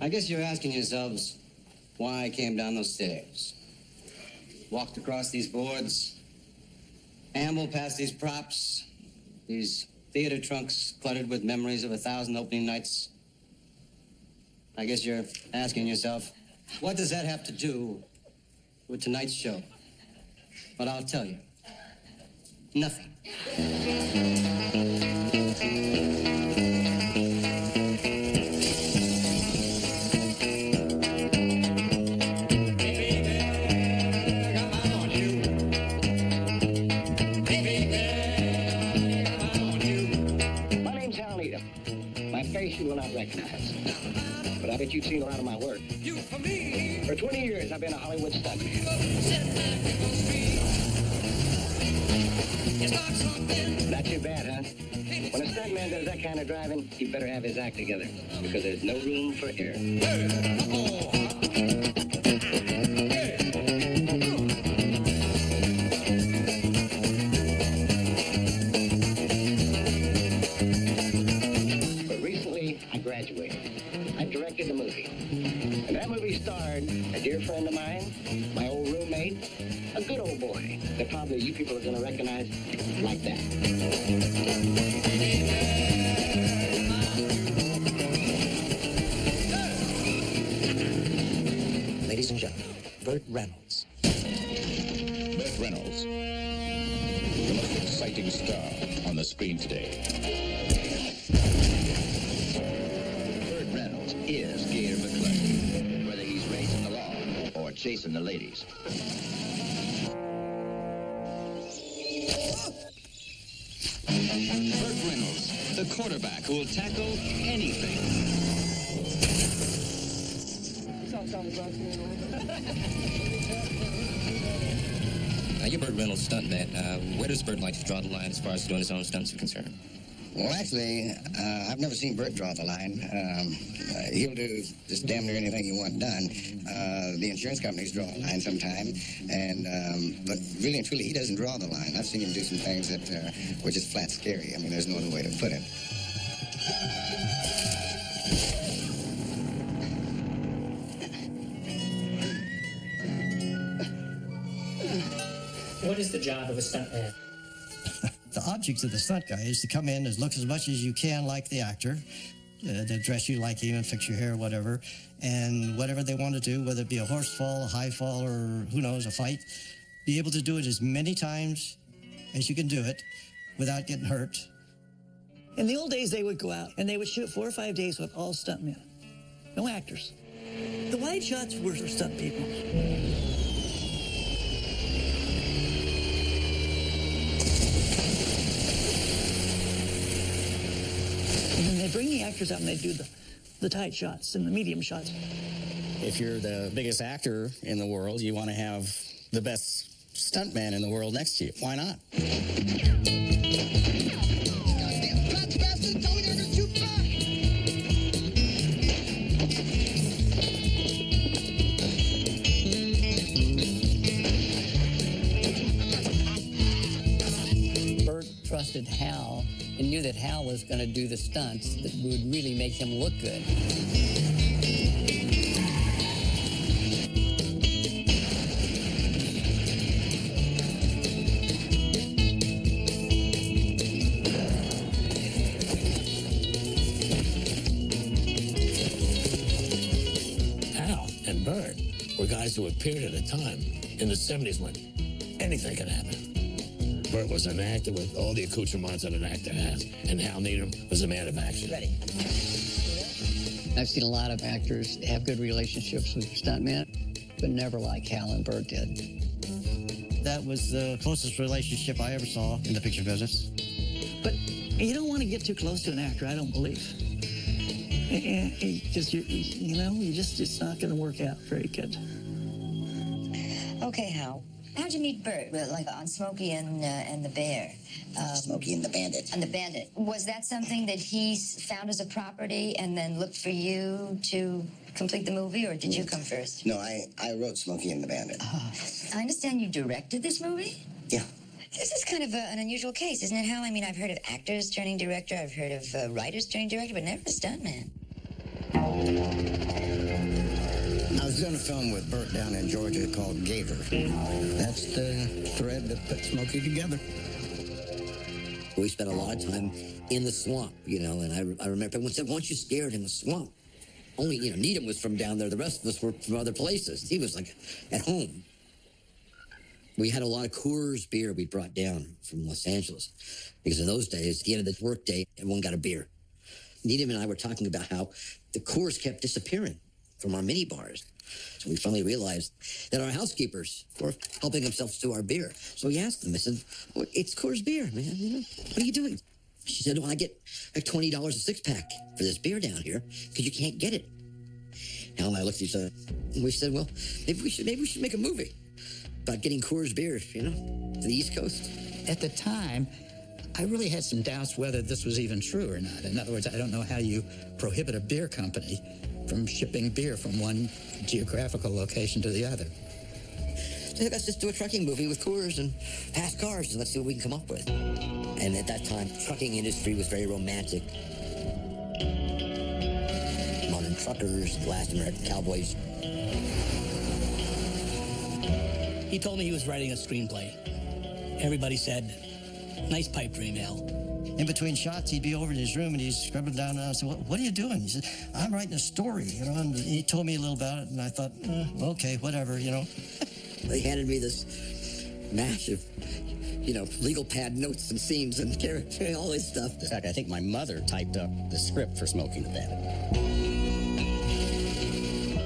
I guess you're asking yourselves why I came down those stairs. Walked across these boards, ambled past these props, these theater trunks cluttered with memories of 1,000 opening nights. I guess you're asking yourself, what does that have to do with tonight's show? But I'll tell you, nothing. You will not recognize. But I bet you've seen a lot of my work. For 20 years, I've been a Hollywood stuntman. Not too bad, huh? When a stuntman does that kind of driving, he better have his act together, because there's no room for error. I directed a movie. And that movie starred a dear friend of mine, my old roommate, a good old boy that probably you people are going to recognize like that. Ladies and gentlemen, Burt Reynolds. Burt Reynolds, the most exciting star on the screen today. Is Gator McClure, whether he's racing the law or chasing the ladies. Burt Reynolds, the quarterback who will tackle anything. Now, you're Burt Reynolds' stuntman. Where does Burt like to draw the line as far as doing his own stunts are concerned? Well, actually, I've never seen Burt draw the line. He'll do just damn near anything you want done. The insurance companies draw a line sometime, but really and truly, he doesn't draw the line. I've seen him do some things that were just flat scary. I mean, there's no other way to put it. What is the job of a stuntman? The object of the stunt guy is to come in and look as much as you can like the actor, to dress you like him and fix your hair, whatever, and whatever they want to do, whether it be a horse fall, a high fall, or who knows, a fight, be able to do it as many times as you can do it without getting hurt. In the old days, they would go out and they would shoot 4 or 5 days with all stuntmen, no actors. The wide shots were for stunt people. And they bring the actors out and they do the tight shots and the medium shots. If you're the biggest actor in the world, you want to have the best stuntman in the world next to you. Why not? Burt trusted Hal and knew that Hal was going to do the stunts that would really make him look good. Hal and Burt were guys who appeared at a time in the 70s when anything could happen. Burt was an actor with all the accoutrements that an actor has, and Hal Needham was a man of action. Ready. I've seen a lot of actors have good relationships with stuntmen, but never like Hal and Burt did. That was the closest relationship I ever saw in the picture business. But you don't want to get too close to an actor, I don't believe. Because, it's not going to work out very good. Okay, Hal. How'd you meet Burt? Well, like on Smokey and the Bear. Smokey and the Bandit. And the Bandit. Was that something that he found as a property and then looked for you to complete the movie, or did you come first? No, I wrote Smokey and the Bandit. I understand you directed this movie? Yeah. This is kind of an unusual case, isn't it, Hal? I mean, I've heard of actors turning director, I've heard of writers turning director, but never a stuntman. I was doing a film with Burt down in Georgia called Gator. That's the thread that put Smokey together. We spent a lot of time in the swamp, you know, and I remember everyone said, "Weren't you scared in the swamp?" Only, you know, Needham was from down there. The rest of us were from other places. He was like at home. We had a lot of Coors beer we brought down from Los Angeles because in those days, at the end of the workday, everyone got a beer. Needham and I were talking about how the Coors kept disappearing from our mini bars. So we finally realized that our housekeepers were helping themselves to our beer. So we asked them, I said, well, "It's Coors beer, man. You know, what are you doing?" She said, "Well, I get like $20 a six-pack for this beer down here because you can't get it." Hal and I looked at each other and we said, "Well, maybe we should make a movie about getting Coors beer, you know, to the East Coast." At the time, I really had some doubts whether this was even true or not. In other words, I don't know how you prohibit a beer company from shipping beer from one geographical location to the other. So let's just do a trucking movie with Coors and fast cars and let's see what we can come up with. And at that time, trucking industry was very romantic. Modern truckers, last American cowboys. He told me he was writing a screenplay. Everybody said, "Nice pipe dream, Al." In between shots, he'd be over in his room and he's scribbling down. And I said, what are you doing? He said, "I'm writing a story, you know." And he told me a little about it, and I thought, okay, whatever, you know. They handed me this mash of, you know, legal pad notes and scenes and character, all this stuff. In fact, I think my mother typed up the script for Smokey the Bandit.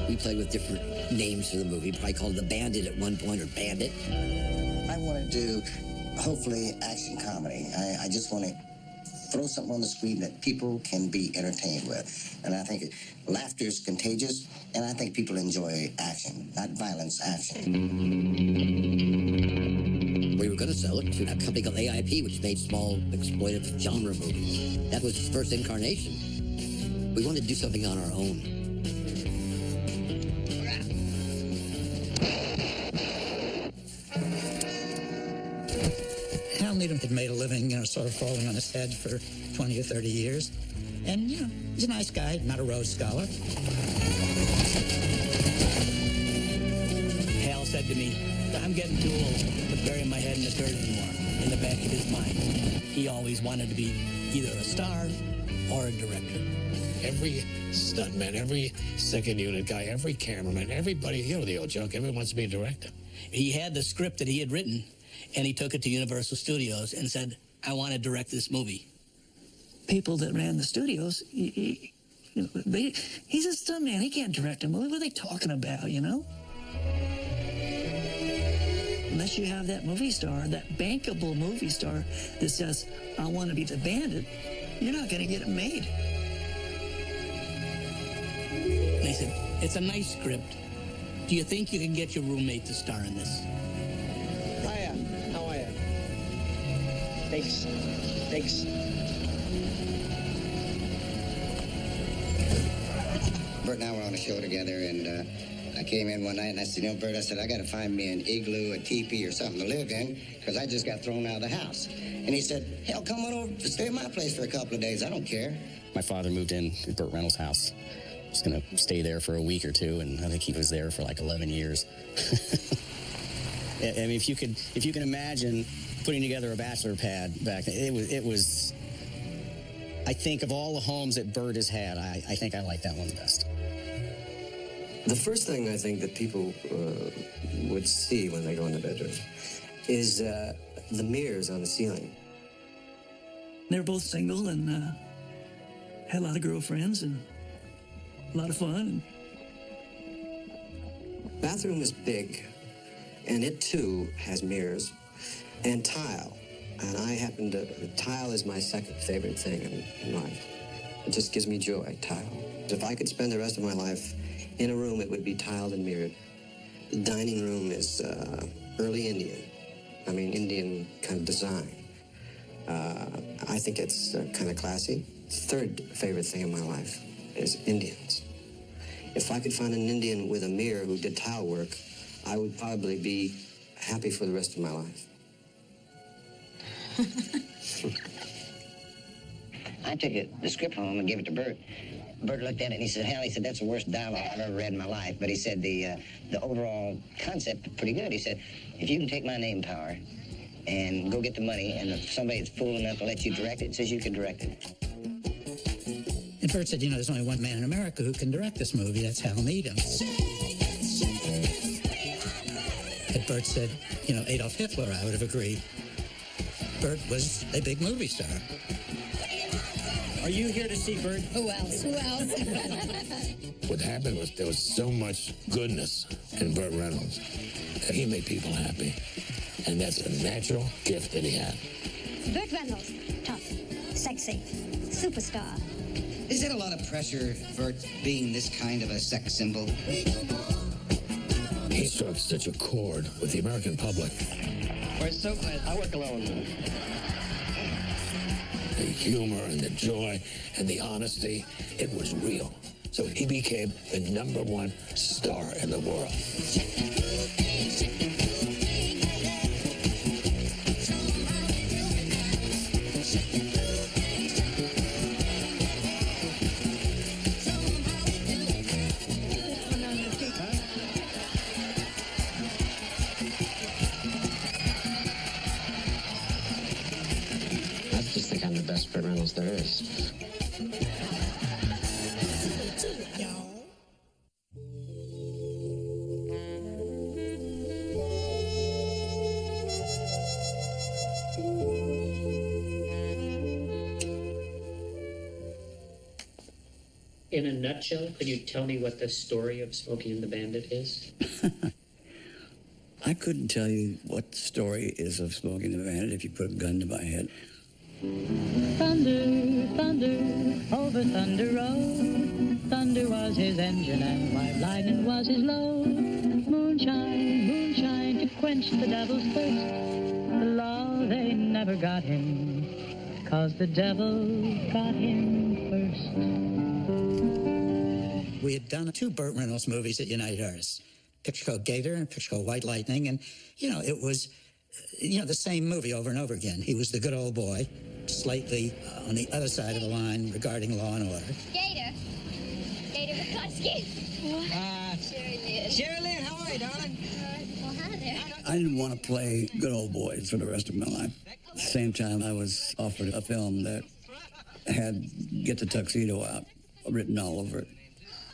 We played with different names for the movie. Probably called The Bandit at one point, or Bandit. I want to do, hopefully, action comedy. I just want to throw something on the screen that people can be entertained with. And I think laughter is contagious, and I think people enjoy action, not violence, action. We were going to sell it to a company called AIP, which made small, exploitive genre movies. That was its first incarnation. We wanted to do something on our own. Hal Needham had made a living, you know, sort of falling on his head for 20 or 30 years. And, you know, he's a nice guy, not a Rhodes Scholar. Hal said to me, "I'm getting too old to bury my head in the dirt anymore." In the back of his mind, he always wanted to be either a star or a director. Every stuntman, every second unit guy, every cameraman, everybody, you know the old joke, everyone wants to be a director. He had the script that he had written, and he took it to Universal Studios and said, "I want to direct this movie." People that ran the studios, he's a stuntman. He can't direct a movie. What are they talking about, you know? Unless you have that movie star, that bankable movie star that says, "I want to be the Bandit," you're not going to get it made. And I said, "It's a nice script. Do you think you can get your roommate to star in this?" Hiya. How are you? Thanks. Burt and I were on a show together, and I came in one night and I said, Burt, I said, I got to find me an igloo, a teepee, or something to live in because I just got thrown out of the house. And he said, "Hell, come on over to stay at my place for a couple of days. I don't care." My father moved in at Burt Reynolds' house. I was going to stay there for a week or two, and I think he was there for like 11 years. I mean, if you can imagine putting together a bachelor pad back then, it was. I think of all the homes that Burt has had, I think I like that one the best. The first thing I think that people would see when they go in the bedroom is the mirrors on the ceiling. They were both single and had a lot of girlfriends and a lot of fun. Bathroom is big, and it too has mirrors and tile. And tile is my second favorite thing in life. It just gives me joy, tile. If I could spend the rest of my life in a room, it would be tiled and mirrored. The dining room is early Indian. I mean, Indian kind of design. I think it's kind of classy. Third favorite thing in my life is Indians. If I could find an Indian with a mirror who did tile work, I would probably be happy for the rest of my life. I took the script home and gave it to Burt. Bert looked at it and he said, hell, he said, that's the worst dialogue I've ever read in my life. But he said the overall concept is pretty good. He said, if you can take my name power and go get the money, and if somebody's fool enough to let you direct it, says you can direct it. And Bert said, there's only one man in America who can direct this movie. That's Hal Needham. And Bert said, Adolf Hitler, I would have agreed. Bert was a big movie star. Are you here to see Bert? Who else? Who else? What happened was there was so much goodness in Burt Reynolds that he made people happy. And that's a natural gift that he had. Burt Reynolds, tough, sexy, superstar. Is it a lot of pressure, Bert, being this kind of a sex symbol? He struck such a chord with the American public. We're so glad I work alone. The humor and the joy and the honesty, it was real. So he became the #1 star in the world. I just think I'm the best Burt Reynolds there is. In a nutshell, could you tell me what the story of Smokey and the Bandit is? I couldn't tell you what the story is of Smokey and the Bandit if you put a gun to my head. Thunder, thunder, over Thunder Road. Thunder was his engine and white lightning was his load. Moonshine, moonshine to quench the devil's thirst. The law, they never got him, 'cause the devil got him first. We had done 2 Burt Reynolds movies at United Artists, a picture called Gator and a picture called White Lightning, and, it was, the same movie over and over again. He was the good old boy, slightly on the other side of the line regarding law and order. Gator. Gator McCluskey. Sherry Lynn, how are you, darling? Well, hi there. I didn't want to play good old boys for the rest of my life. At the same time, I was offered a film that had Get the Tuxedo Out written all over it.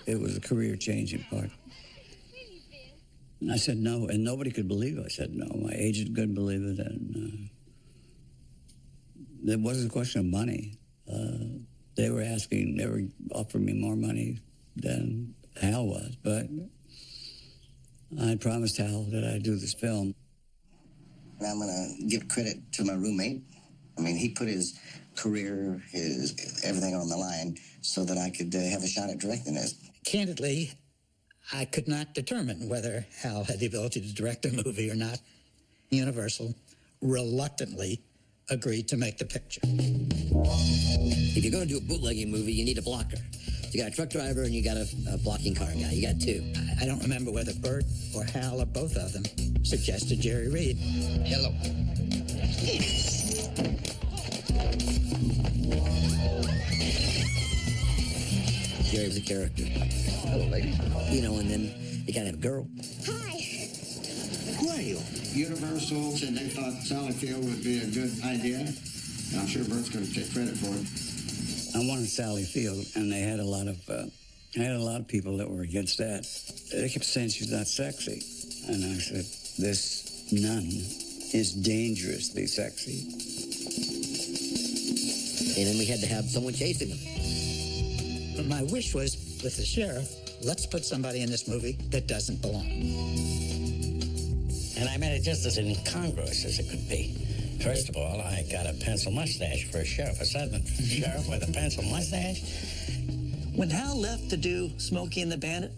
It was a career-changing part. And I said no, and nobody could believe it. I said no. My agent couldn't believe it, and it wasn't a question of money. They were offering me more money than Hal was, but I promised Hal that I'd do this film. And I'm going to give credit to my roommate. I mean, he put his career, his everything on the line so that I could have a shot at directing this. Candidly, I could not determine whether Hal had the ability to direct a movie or not. Universal reluctantly agreed to make the picture. If you're going to do a bootlegging movie, you need a blocker. You got a truck driver and you got a blocking car guy. You got 2. I don't remember whether Bert or Hal or both of them suggested Jerry Reed. Hello. Jerry was a character. Hello, lady. And then you gotta have a girl. Hi. Who are you? Universal said they thought Sally Field would be a good idea, and I'm sure Bert's going to take credit for it. I wanted Sally Field, and they had a lot of people that were against that. They kept saying she's not sexy, and I said, this nun is dangerously sexy. And then we had to have someone chasing them. But my wish was, with the sheriff, let's put somebody in this movie that doesn't belong. And I made it just as incongruous as it could be. First of all, I got a pencil mustache for a sheriff. A southern sheriff with a pencil mustache. When Hal left to do Smokey and the Bandit,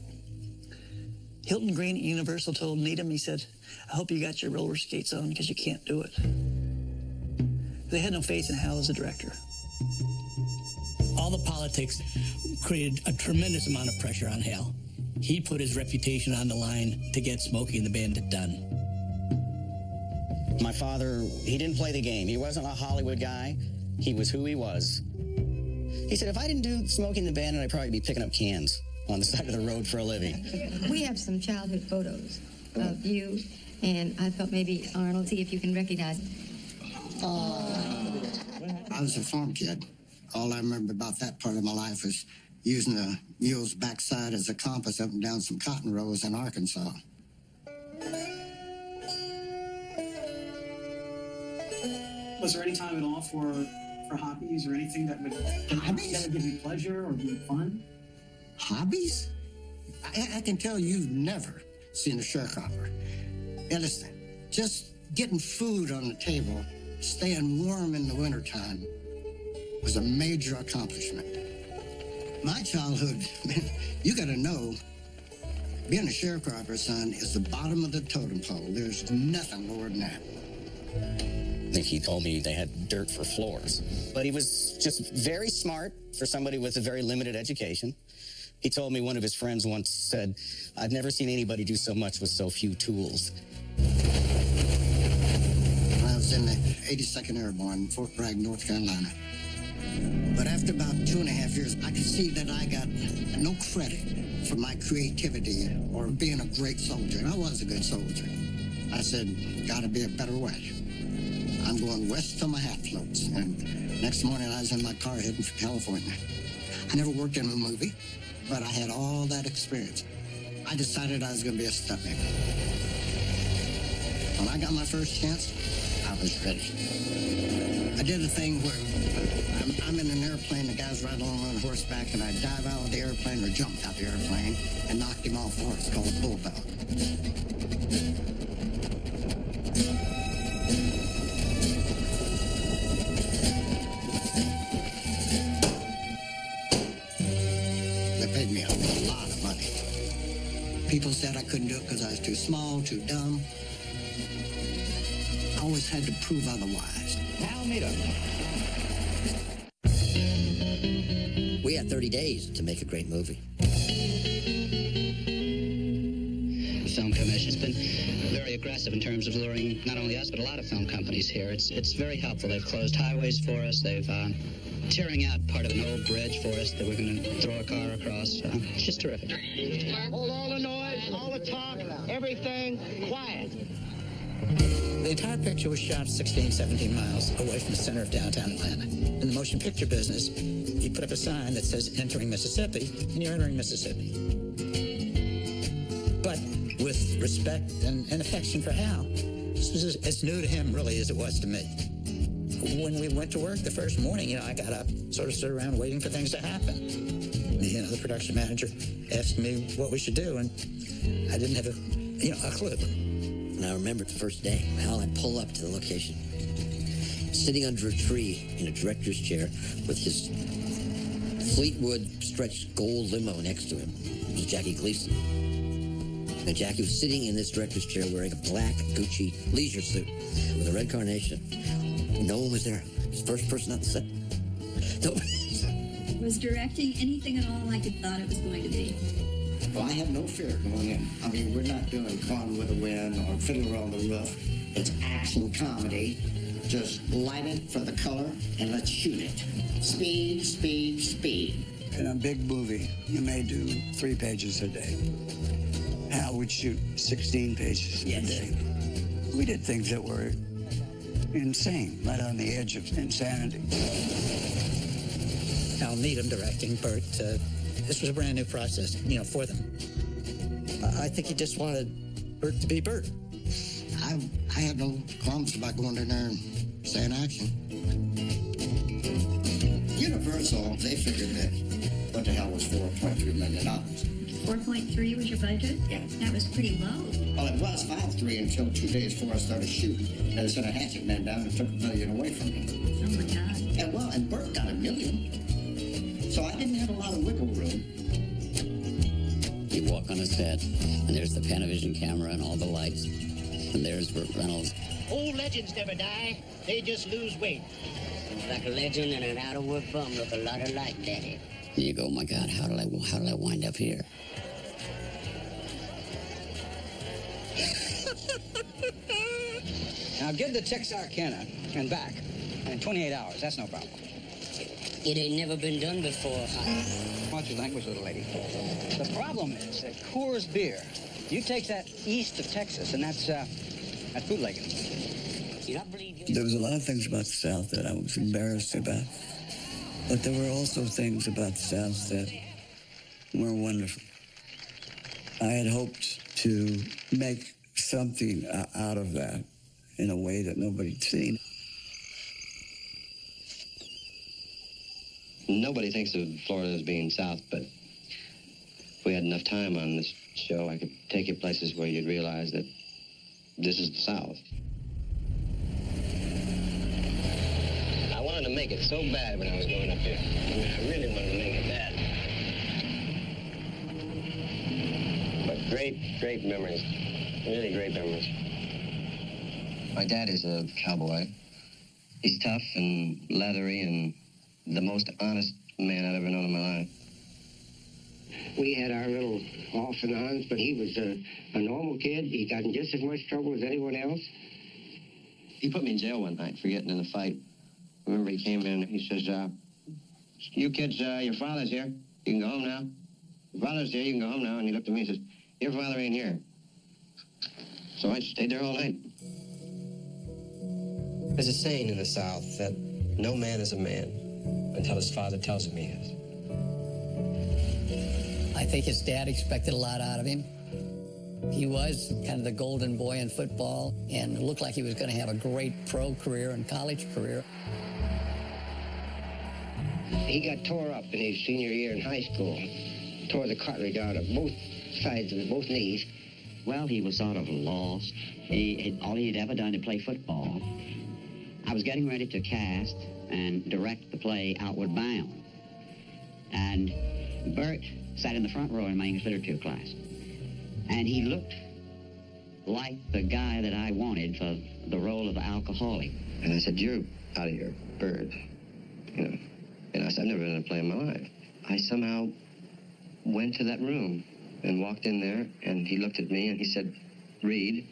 Hilton Green at Universal told Needham, he said, I hope you got your roller skates on because you can't do it. They had no faith in Hal as a director. All the politics created a tremendous amount of pressure on Hal. He put his reputation on the line to get Smokey and the Bandit done. My father, he didn't play the game. He wasn't a Hollywood guy. He was who he was. He He said, if I didn't do Smoking the Bandit, I'd probably be picking up cans on the side of the road for a living. We have some childhood photos of you, and I thought maybe, Arnold, see if you can recognize it. I was a farm kid. All I remember about that part of my life was using the mule's backside as a compass up and down some cotton rows in Arkansas. Was there any time at all for hobbies or anything that would give you pleasure or be fun? Hobbies? I can tell you've never seen a sharecropper. And listen, just getting food on the table, staying warm in the wintertime, was a major accomplishment. My childhood, man, you gotta know, being a sharecropper, son, is the bottom of the totem pole. There's nothing lower than that. I think he told me they had dirt for floors. But he was just very smart for somebody with a very limited education. He told me one of his friends once said, I've never seen anybody do so much with so few tools. I was in the 82nd Airborne, Fort Bragg, North Carolina. But after about 2.5 years, I could see that I got no credit for my creativity or being a great soldier. And I was a good soldier. I said, gotta be a better way. I'm going west till my hat floats. And next morning, I was in my car heading for California. I never worked in a movie, but I had all that experience. I decided I was going to be a stuntman. When I got my first chance, I was ready. I did a thing where I'm in an airplane, the guy's riding along on horseback, and I dive out of the airplane or jump out the airplane and knocked him off the horse, called a bulldog. Paid me a lot of money. People said I couldn't do it because I was too small, too dumb. I always had to prove otherwise. Now meet up. We had 30 days to make a great movie. The film commission's been very aggressive in terms of luring not only us, but a lot of film companies here. It's very helpful. They've closed highways for us. They've tearing out part of an old bridge for us that we're going to throw a car across. It's just terrific. Hold all the noise, all the talk, everything quiet. The entire picture was shot 16, 17 miles away from the center of downtown Atlanta. In the motion picture business, you put up a sign that says entering Mississippi, and you're entering Mississippi. But with respect and affection for Hal, this was as new to him really as it was to me. When we went to work the first morning, I got up, sort of stood around waiting for things to happen. The production manager asked me what we should do, and I didn't have a clue. And I remember the first day, Hal and I pull up to the location, sitting under a tree in a director's chair with his Fleetwood stretched gold limo next to him. It was Jackie Gleason. And Jackie was sitting in this director's chair wearing a black Gucci leisure suit with a red carnation. No one was there. He was the first person on the set. Was directing anything at all like you thought it was going to be? Well, I had no fear going in. I mean, we're not doing Gone with the Wind or Fiddler on the Roof. It's action comedy. Just light it for the color and let's shoot it. Speed, speed, speed. In a big movie, you may do 3 pages a day. Hal would shoot 16 pages a day. We did things that were insane, right on the edge of insanity. Al Needham directing Burt. This was a brand new process, for them. I think he just wanted Burt to be Burt. I had no qualms about going in there and saying action. Universal, they figured that what the hell was $4.3 million. 4.3 was your budget? Yeah. That was pretty low. Well, it was 5.3 until 2 days before I started shooting. They sent a hatchet man down and took $1 million away from me. Oh my God. And Burt got $1 million. So I didn't have a lot of wiggle room. You walk on a set, and there's the Panavision camera and all the lights, and there's Burt Reynolds. Old legends never die, they just lose weight. Like a legend and an out-of-work bum look a lot alike, Daddy. And you go, oh my God, how did I wind up here? Now give the Texarkana and back in 28 hours. That's no problem. It ain't never been done before. Watch your language, little lady. The problem is that Coors beer, you take that east of Texas, and that's bootlegging. There was a lot of things about the South that I was embarrassed about. But there were also things about the South that were wonderful. I had hoped to make something out of that in a way that nobody'd seen. Nobody thinks of Florida as being South, but if we had enough time on this show, I could take you places where you'd realize that this is the South. I wanted to make it so bad when I was going up here. I mean, I really wanted to make it bad. But great memories. Really great memories. My dad is a cowboy. He's tough and leathery and the most honest man I've ever known in my life. We had our little offs and ons, but he was a normal kid. He got in just as much trouble as anyone else. He put me in jail one night for getting in a fight. I remember he came in, he says, you kids, your father's here. You can go home now. Your father's here, you can go home now. And he looked at me and says, your father ain't here. So I stayed there all night. There's a saying in the South that no man is a man until his father tells him he is. I think his dad expected a lot out of him. He was kind of the golden boy in football and looked like he was going to have a great pro career and college career. He got tore up in his senior year in high school. Tore the cartilage out of both sides of both knees. Well, he was sort of lost. All he had ever done to play football. I was getting ready to cast and direct the play Outward Bound. And Bert sat in the front row in my English literature class. And he looked like the guy that I wanted for the role of the alcoholic. And I said, you're out of your bird. You know. And I said, I've never been in a play in my life. I somehow went to that room and walked in there, and he looked at me and he said, read.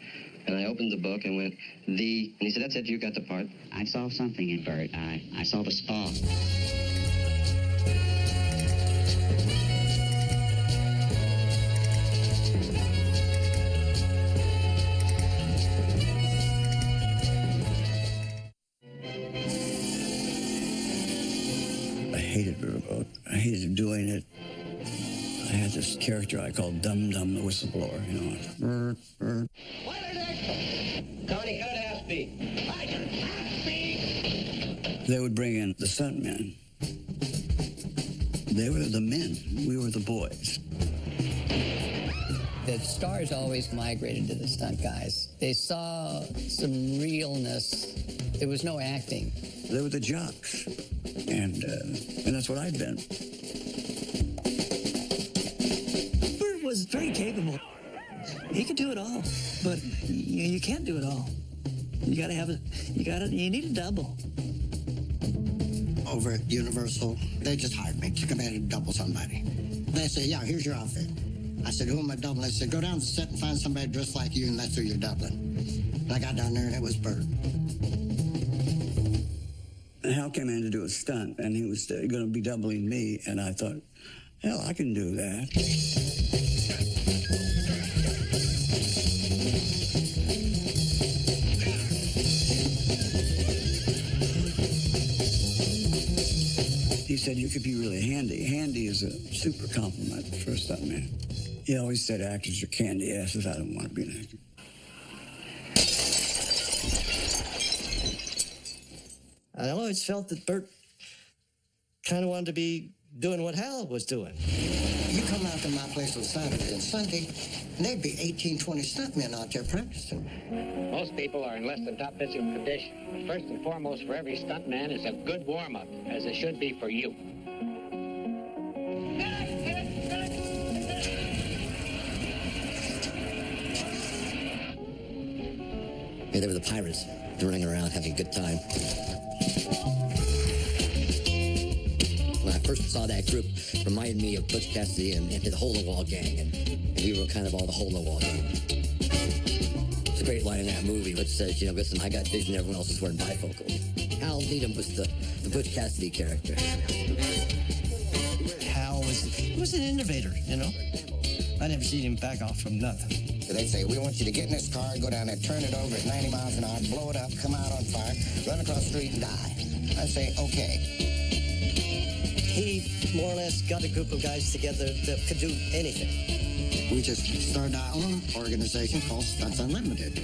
And I opened the book and went, and he said, that's it, you got the part. I saw something in Bert. I saw the spark. I hated Riverboat. I hated doing it. I had this character I called Dum Dum the Whistleblower, you know. Tony, cut it half speed. They would bring in the stuntmen. They were the men. We were the boys. The stars always migrated to the stunt guys. They saw some realness. There was no acting. They were the jocks. And that's what I'd been. Bert was very capable. He could do it all, but you can't do it all. You need a double. Over at Universal, they just hired me to come in and double somebody. They said, yeah, here's your outfit. I said, who am I doubling? They said, go down to the set and find somebody dressed like you, and that's who you're doubling. And I got down there, and it was Bert. And Hal came in to do a stunt, and he was going to be doubling me, and I thought, hell, I can do that. He said, you could be really handy. Handy is a super compliment for a stuntman. He always said actors are candy asses. I don't want to be an actor. I always felt that Bert kind of wanted to be doing what Hal was doing. You come out to my place on Saturday and Sunday, and there'd be 18, 20 stuntmen out there practicing. Most people are in less than top physical condition. First and foremost for every stuntman is a good warm-up, as it should be for you. Hey, they were the pirates running around having a good time. When I first saw that group, it reminded me of Butch Cassidy and the Hole in the Wall gang, and we were kind of all the Hole in the Wall gang. It's a great line in that movie which says, you know, listen, I got vision, everyone else is wearing bifocals. Hal Needham was the Butch Cassidy character. Hal was an innovator, you know. I never seen him back off from nothing. They'd say, we want you to get in this car, go down there, turn it over at 90 miles an hour, blow it up, come out on fire, run across the street and die. I'd say, okay. He more or less got a group of guys together that could do anything. We just started our own organization called Stunts Unlimited.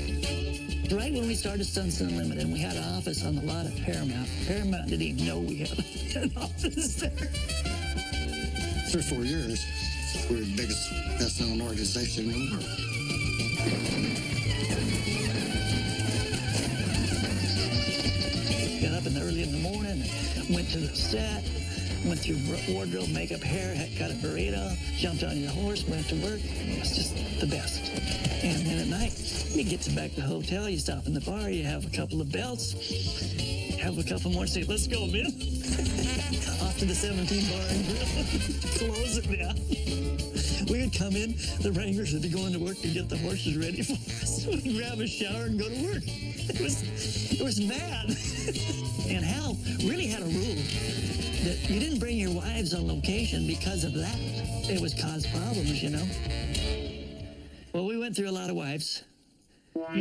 Right when we started Stunts Unlimited, and we had an office on the lot of Paramount. Paramount didn't even know we had an office there. 3 or 4 years, we were the biggest, best-known organization in the world. Got up early in the morning, went to the set, went through wardrobe, makeup, hair, got a burrito, jumped on your horse, went to work. It was just the best. And then at night, you get back to the hotel, you stop in the bar, you have a couple of belts, have a couple more, say, let's go, man. Off to the 17 bar and grill. Close it down. We would come in, the wranglers would be going to work to get the horses ready for us. We'd grab a shower and go to work. It was mad. And Hal really had a rule that you didn't bring your wives on location because of that. It was cause problems, you know. Well, we went through a lot of wives. What do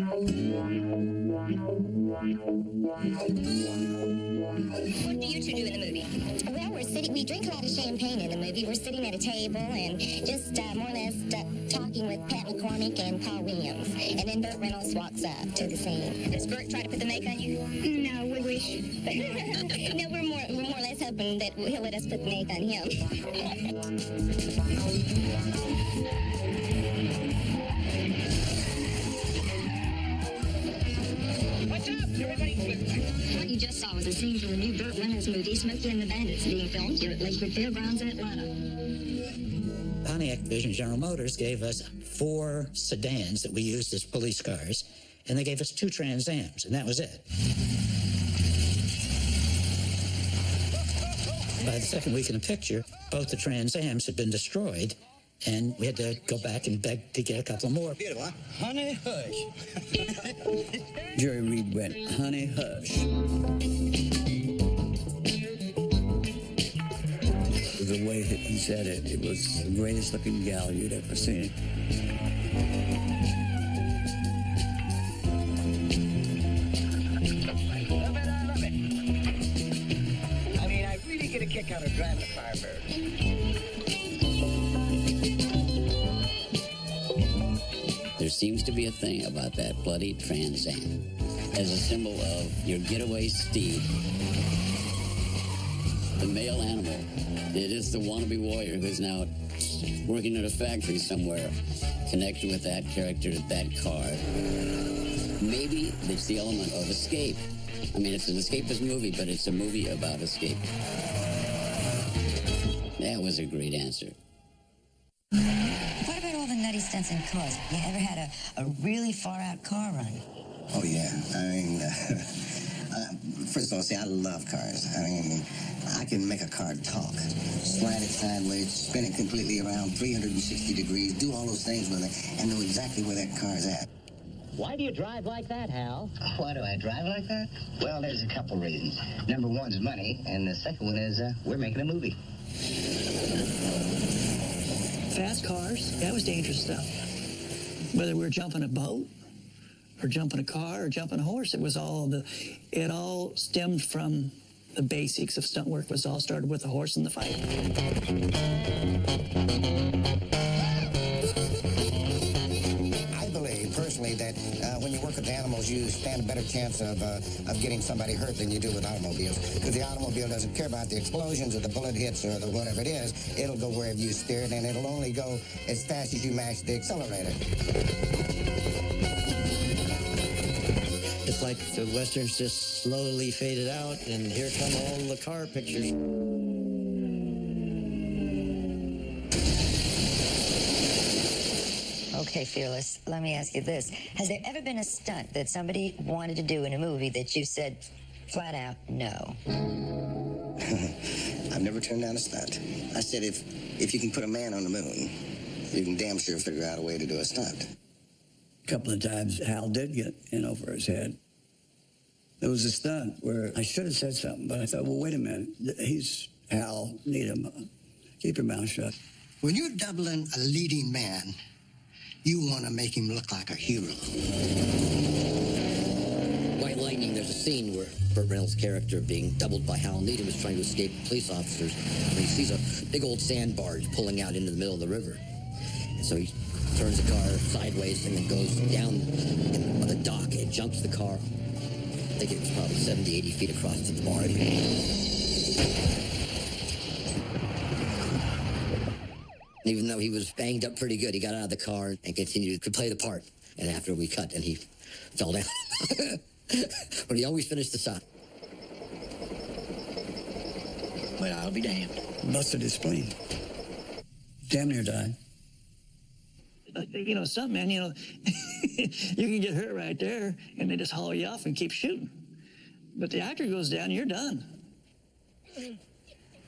you two do in the movie? Well, we drink a lot of champagne in the movie. We're sitting at a table and just more or less talking with Pat McCormick and Paul Williams. And then Burt Reynolds walks up to the scene. Does Burt try to put the make on you? No, we wish. No, we're more or less hoping that he'll let us put the make on him. What's up, everybody? What you just saw was a scene from the new Burt Reynolds movie, Smokey and the Bandits, being filmed here at Lakewood Fairgrounds in Atlanta. Pontiac Division General Motors gave us 4 sedans that we used as police cars, and they gave us 2 Trans Ams, and that was it. By the second week in the picture, both the Trans Ams had been destroyed, and we had to go back and beg to get a couple more. Beautiful, huh? Honey, hush. Jerry Reed went, honey, hush. The way that he said it, it was the greatest looking gal you'd ever seen. I mean, I really get a kick out of driving a Firebird. There seems to be a thing about that bloody Trans Am as a symbol of your getaway steed. The male animal. It is the wannabe warrior who's now working at a factory somewhere, connected with that character, that car. Maybe it's the element of escape. I mean, it's an escapist movie, but it's a movie about escape. That was a great answer. What about all the nutty stunts in cars? You ever had a really far-out car run? Oh, yeah. I mean, first of all, see, I love cars. I mean, I can make a car talk. Slide it sideways, spin it completely around 360 degrees, do all those things with it, and know exactly where that car's at. Why do you drive like that, Hal? Why do I drive like that? Well, there's a couple reasons. Number one is money, and the second one is we're making a movie. Fast cars, that was dangerous stuff. Whether we were jumping a boat, or jumping a car, or jumping a horse, it all stemmed from the basics of stunt work. Was all started with the horse and the fight. I believe personally that when you work with animals, you stand a better chance of getting somebody hurt than you do with automobiles, because the automobile doesn't care about the explosions or the bullet hits or the whatever it is. It'll go wherever you steer it, and it'll only go as fast as you mash the accelerator. It's like the Westerns just slowly faded out, and here come all the car pictures. Okay, Fearless, let me ask you this. Has there ever been a stunt that somebody wanted to do in a movie that you said flat out no? I've never turned down a stunt. I said if you can put a man on the moon, you can damn sure figure out a way to do a stunt. A couple of times, Hal did get in over his head. There was a stunt where I should have said something, but I thought, well, wait a minute. He's Hal Needham. Keep your mouth shut. When you're doubling a leading man, you want to make him look like a hero. White Lightning, there's a scene where Burt Reynolds' character, being doubled by Hal Needham, is trying to escape police officers. And he sees a big old sand barge pulling out into the middle of the river. And so he turns the car sideways and then goes down on the dock and jumps the car. I think it was probably 70, 80 feet across to the barge. Even though he was banged up pretty good, he got out of the car and continued to play the part. And after we cut, and he fell down. But he always finished the shot. But I'll be damned. Busted his spleen. Damn near died. You know, some men, you know, you can get hurt right there, and they just haul you off and keep shooting. But the actor goes down, you're done.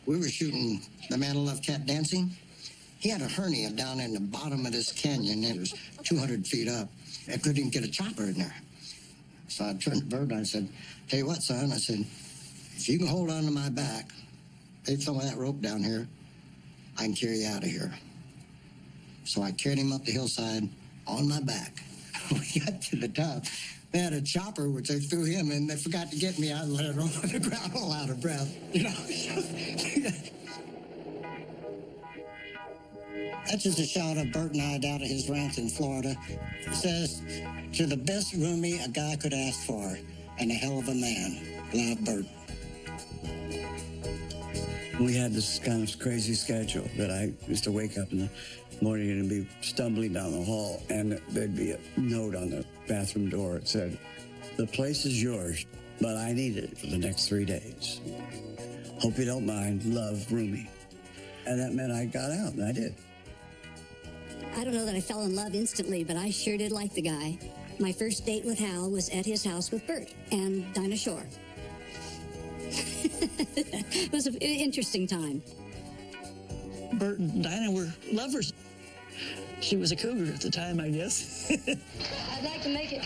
We were shooting The Man Who Loved Cat Dancing. He had a hernia down in the bottom of this canyon. It was 200 feet up. I couldn't even get a chopper in there. So I turned to Bert and I said, tell you what, son, I said, if you can hold on to my back, take some of that rope down here, I can carry you out of here. So I carried him up the hillside on my back. We got to the top. They had a chopper, which they threw him in. They forgot to get me. I let it roll on the ground, all out of breath. You know? That's just a shot of Bert and I down at his ranch in Florida. It says, to the best roomie a guy could ask for, and a hell of a man. Love, Bert. We had this kind of crazy schedule that I used to wake up in the morning and be stumbling down the hall, and there'd be a note on the bathroom door. It said, the place is yours, but I need it for the next 3 days. Hope you don't mind. Love, roomie. And that meant I got out, and I did. I don't know that I fell in love instantly, but I sure did like the guy. My first date with Hal was at his house with Bert and Dinah Shore. It was an interesting time. Bert and Dinah were lovers. She was a cougar at the time, I guess. I'd like to make it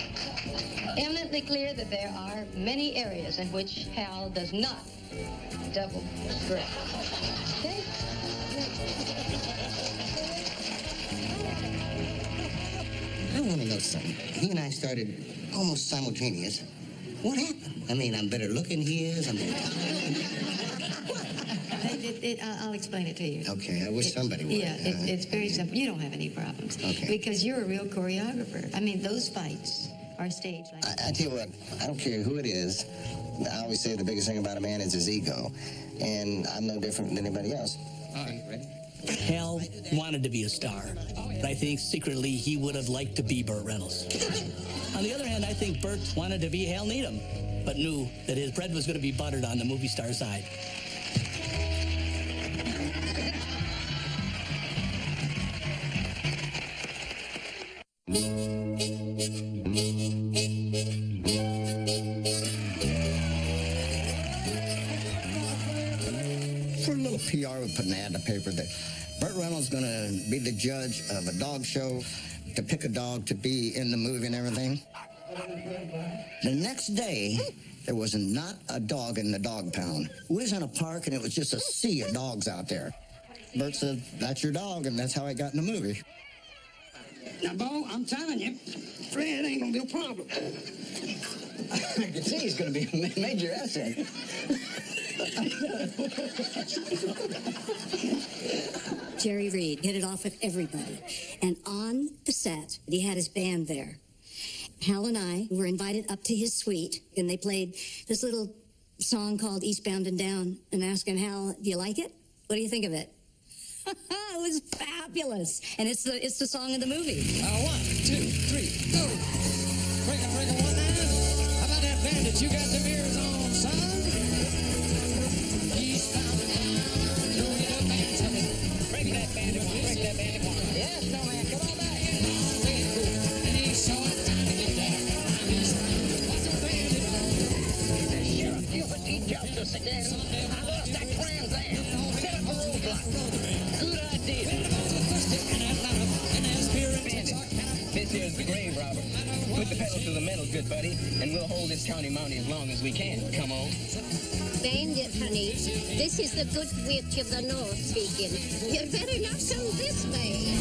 eminently clear that there are many areas in which Hal does not double script. Okay? I want to know something. He and I started almost simultaneous. What happened? I mean, I'm better looking he is. I'll explain it to you. Okay, I wish somebody would. Yeah, it's very simple. You don't have any problems. Okay. Because you're a real choreographer. I mean, those fights are staged. Like I tell you what, I don't care who it is. I always say the biggest thing about a man is his ego. And I'm no different than anybody else. All right, ready? Hal wanted to be a star. I think secretly he would have liked to be Burt Reynolds. On the other hand, I think Burt wanted to be Hal Needham, but knew that his bread was going to be buttered on the movie star side. For a little PR, we put an ad in the paper that Burt Reynolds is going to be the judge of a dog show, to pick a dog to be in the movie and everything. The next day, there was not a dog in the dog pound. We was in a park, and it was just a sea of dogs out there. Burt said, that's your dog, and that's how I got in the movie. Now, Bo, I'm telling you, Fred ain't going to be a problem. I can see he's going to be a major asset. Jerry Reed hit it off with everybody. And on the set, he had his band there. Hal and I were invited up to his suite, and they played this little song called Eastbound and Down, and asking Hal, do you like it? What do you think of it? It was fabulous. And it's the song of the movie. 1, 2, 3, go. Break it, 1 hand. How about that bandit? You got the mirrors on, son? Eastbound and down, do it up and something. Break that bandit, break that bandit. Yes, no man, come on back. And he's so time to get there. What's a bandit? Sheriff, you would need justice again. I lost that trans there. Set up a roadblock. Good idea. This is the grave robber. the pedal to the metal, good buddy, and we'll hold this county mounty as long as we can. Come on. Bandit, honey. This is the good witch of the north speaking. You'd better not go this way.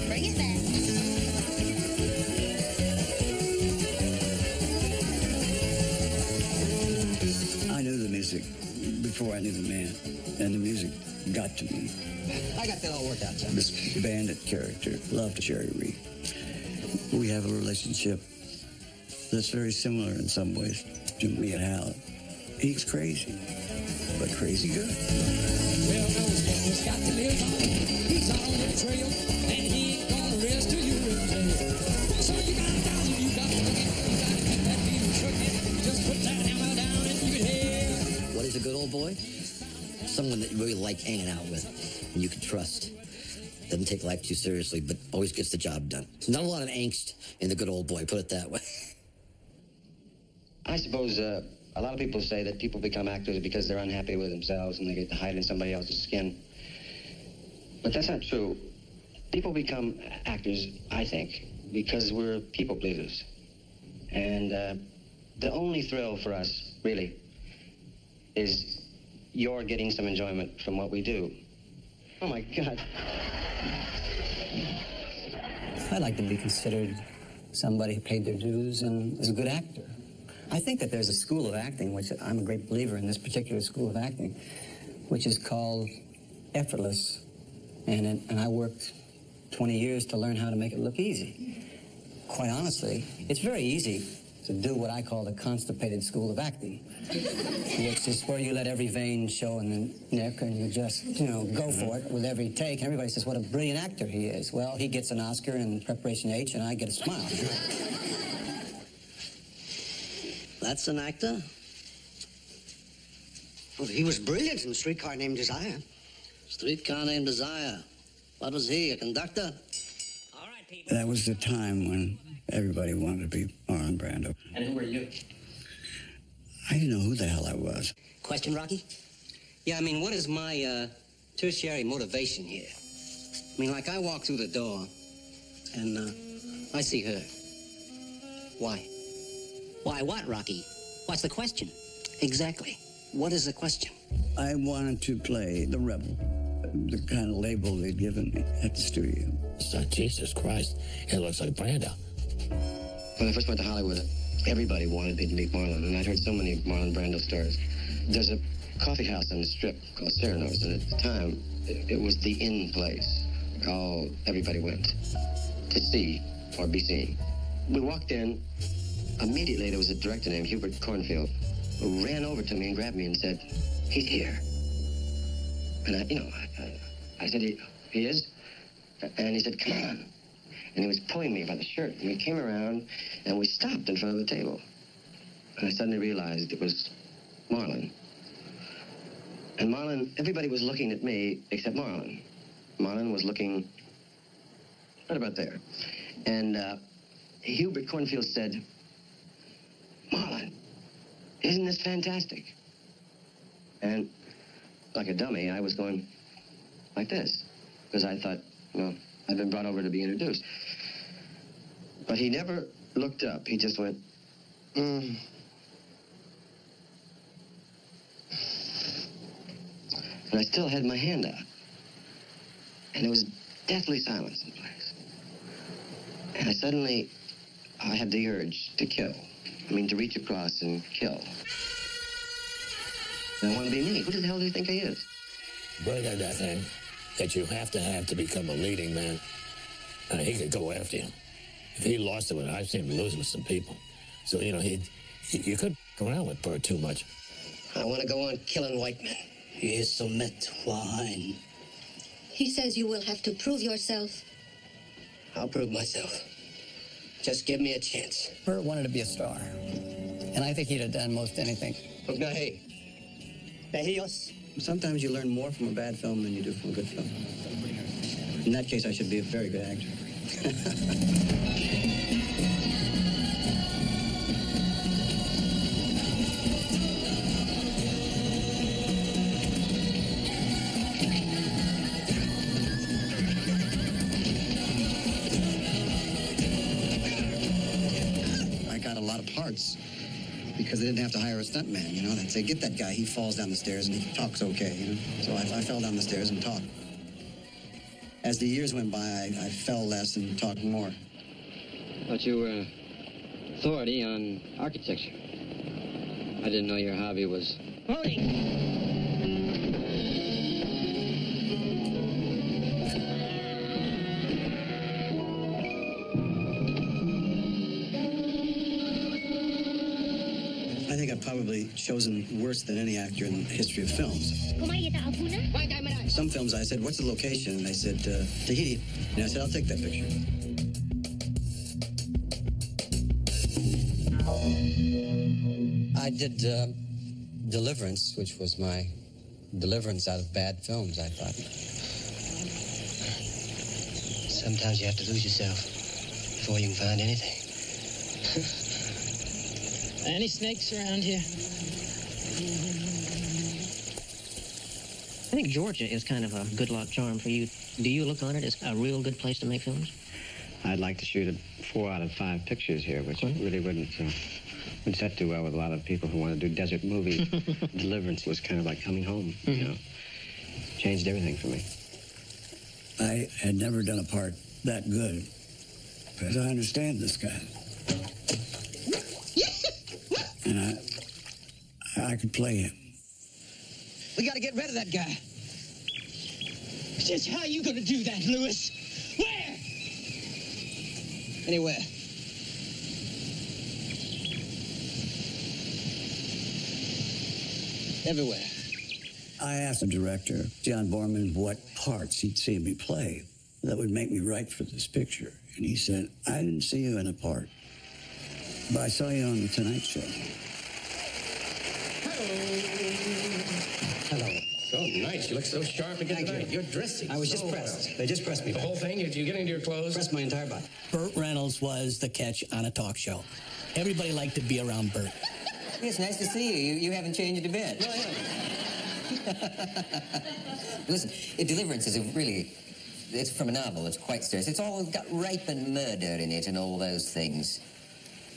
Bring it back. I knew the music before I knew the man, and the music got to me. I got that all worked out, John. This bandit character loved Jerry Reed. We have a relationship that's very similar in some ways to me and Hal. He's crazy, but crazy good. Well, those boys got to live on. He's on the trail, and he ain't gonna rest till you're in jail. So you got it down, you got it. You got to keep that beat trucking. Just put that hammer down and keep it here. What is a good old boy? Someone that you really like hanging out with and you can trust. Doesn't take life too seriously, but always gets the job done. Not a lot of angst in the good old boy, put it that way. I suppose a lot of people say that people become actors because they're unhappy with themselves and they get to hide in somebody else's skin. But that's not true. People become actors, I think, because we're people pleasers. And the only thrill for us, really, is you're getting some enjoyment from what we do. Oh, my God. I like to be considered somebody who paid their dues and is a good actor. I think that there's a school of acting, which I'm a great believer in, this particular school of acting, which is called effortless. And I worked 20 years to learn how to make it look easy. Quite honestly, it's very easy to do what I call the constipated school of acting, which is where you let every vein show in the neck and you just, go for it with every take. And everybody says, what a brilliant actor he is. Well, he gets an Oscar in Preparation H and I get a smile. That's an actor? Well, he was brilliant in Streetcar Named Desire. Streetcar Named Desire. What was he, a conductor? That was the time when everybody wanted to be Marlon Brando. And who were you? I didn't know who the hell I was. Question, Rocky? Yeah, I mean, what is my tertiary motivation here? I mean, like, I walk through the door, and I see her. Why? Why what, Rocky? What's the question? Exactly. What is the question? I wanted to play the rebel, the kind of label they'd given me at the studio. So, Jesus Christ, it looks like Brando. When I first went to Hollywood, everybody wanted me to meet Marlon, and I'd heard so many Marlon Brando stories. There's a coffee house on the Strip called Cyrano's, and at the time, it was the in place. Everybody went to see or be seen. We walked in. Immediately, there was a director named Hubert Cornfield who ran over to me and grabbed me and said, "He's here." And I said, he is? And he said, "Come on." And he was pulling me by the shirt. And we came around, and we stopped in front of the table. And I suddenly realized it was Marlon. And Marlon, everybody was looking at me except Marlon. Marlon was looking right about there. And Hubert Cornfield said, "Marlon, isn't this fantastic?" And like a dummy, I was going like this, because I thought, well, I've been brought over to be introduced. But he never looked up. He just went, And I still had my hand out. And it was deathly silence in the place. And I had the urge to kill. I mean, to reach across and kill. And I want to be me. Who the hell do you think he is? Bert had that thing that you have to become a leading man. He could go after you. If he lost it, I've seen him lose with some people. So, you could go around with Bert too much. I want to go on killing white men. He is so met wine. He says you will have to prove yourself. I'll prove myself. Just give me a chance. Bert wanted to be a star, and I think he'd have done most anything. Okay. Sometimes you learn more from a bad film than you do from a good film. In that case, I should be a very good actor. parts because they didn't have to hire a stuntman, you know. They'd say, get that guy, he falls down the stairs and he talks okay, you know. So I fell down the stairs and talked. As the years went by, I fell less and talked more. Thought you were authority on architecture. I didn't know your hobby was voting. I think I've probably chosen worse than any actor in the history of films. Some films I said, what's the location? And they said, Tahiti. And I said, I'll take that picture. I did Deliverance, which was my deliverance out of bad films, I thought. Sometimes you have to lose yourself before you can find anything. Any snakes around here? I think Georgia is kind of a good luck charm for you. Do you look on it as a real good place to make films? I'd like to shoot 4 out of 5 pictures here, which really wouldn't set too well with a lot of people who want to do desert movies. Deliverance was kind of like coming home, you know. Changed everything for me. I had never done a part that good because I understand this guy. And I could play him. We got to get rid of that guy. Just how you going to do that, Lewis? Where? Anywhere. Everywhere. I asked the director, John Borman, what parts he'd seen me play that would make me right for this picture. And he said, I didn't see you in a part, but I saw you on The Tonight Show. Hello. So nice. You look so sharp again tonight. You're dressing. I was just pressed. They just pressed me. The whole thing? You're getting into your clothes? Pressed my entire body. Burt Reynolds was the catch on a talk show. Everybody liked to be around Burt. It's nice to see you. You haven't changed a bit. Listen, Deliverance is it's from a novel. It's quite serious. It's all got rape and murder in it and all those things.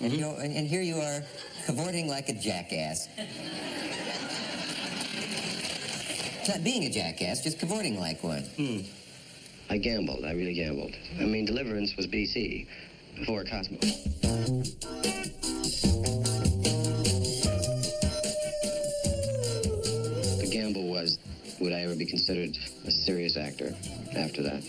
And, and here you are, cavorting like a jackass. Not being a jackass, just cavorting like one. I gambled. I really gambled. I mean, Deliverance was BC, before Cosmo. The gamble was, would I ever be considered a serious actor after that?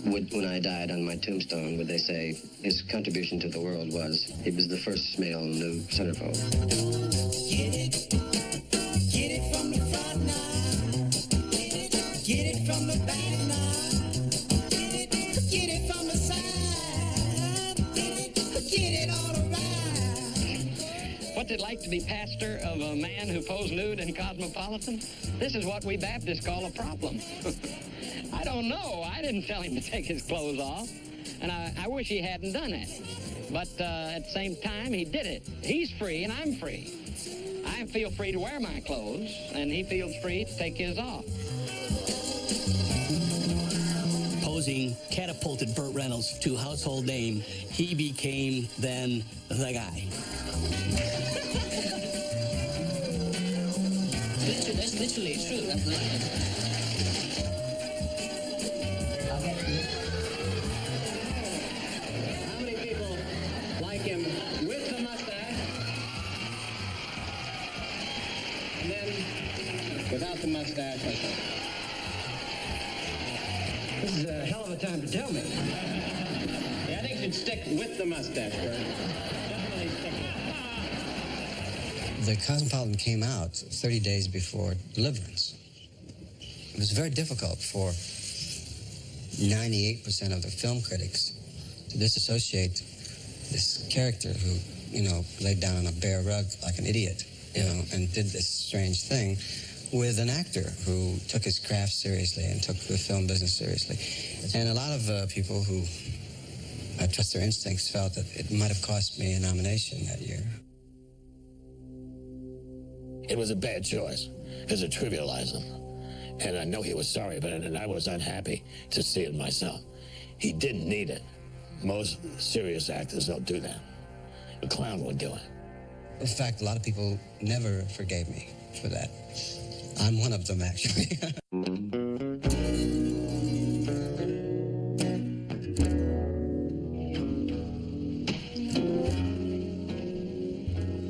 When I died on my tombstone, would they say his contribution to the world was he was the first male new centerfold? Get it from the front now. Get it from the back now. Get it from the side. Get it all around. What's it like to be pastor of a man who posed nude in Cosmopolitan? This is what we Baptists call a problem. I don't know. I didn't tell him to take his clothes off, and I wish he hadn't done it. But at the same time, he did it. He's free, and I'm free. I feel free to wear my clothes, and he feels free to take his off. Posing catapulted Burt Reynolds to household name. He became then the guy. That's literally true. That's right. How many people like him with the mustache, and then without the mustache? This is a hell of a time to tell me. Yeah, I think you should stick with the mustache, Bert. Definitely stick with it. The Cosmopolitan came out 30 days before Deliverance. It was very difficult for 98% of the film critics to disassociate this character who, laid down on a bare rug like an idiot, and did this strange thing with an actor who took his craft seriously and took the film business seriously. And a lot of people who, I trust their instincts, felt that it might have cost me a nomination that year. It was a bad choice because it trivialized him. And I know he was sorry about it, and I was unhappy to see it myself. He didn't need it. Most serious actors don't do that. a clown would do it. In fact, a lot of people never forgave me for that. I'm one of them, actually.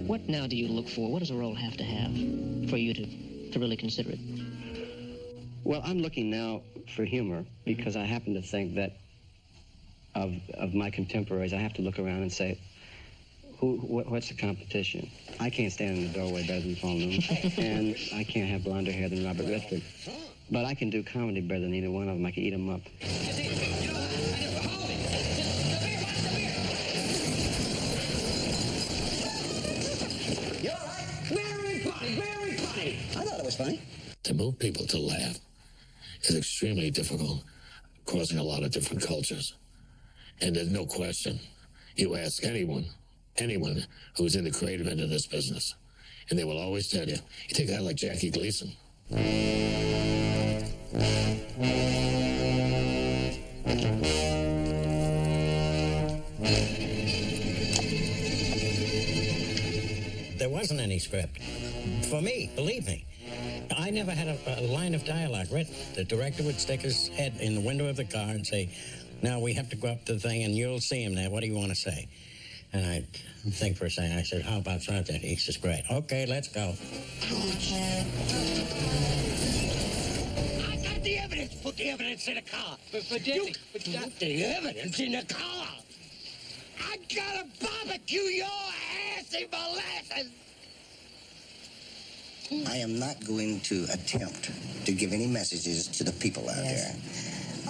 What now do you look for? What does a role have for you to really consider it? Well, I'm looking now for humor because I happen to think that of my contemporaries, I have to look around and say, what's the competition? I can't stand in the doorway better than Paul Newman, and I can't have blonder hair than Robert Redford. But I can do comedy better than either one of them. I can eat them up. You're right. Very funny, very funny. I thought it was funny. To move people to laugh is extremely difficult, crossing a lot of different cultures. And there's no question. You ask anyone who's in the creative end of this business, and they will always tell you, you take a guy like Jackie Gleason. There wasn't any script. For me, believe me. I never had a line of dialogue written. The director would stick his head in the window of the car and say, now we have to go up to the thing and you'll see him there. What do you want to say? And I'd think for a second. I said, how about something? He says, great. Okay, let's go. I got the evidence. Put the evidence in the car. But Jesse, put the evidence in the car. I gotta barbecue your ass in molasses. I am not going to attempt to give any messages to the people out there.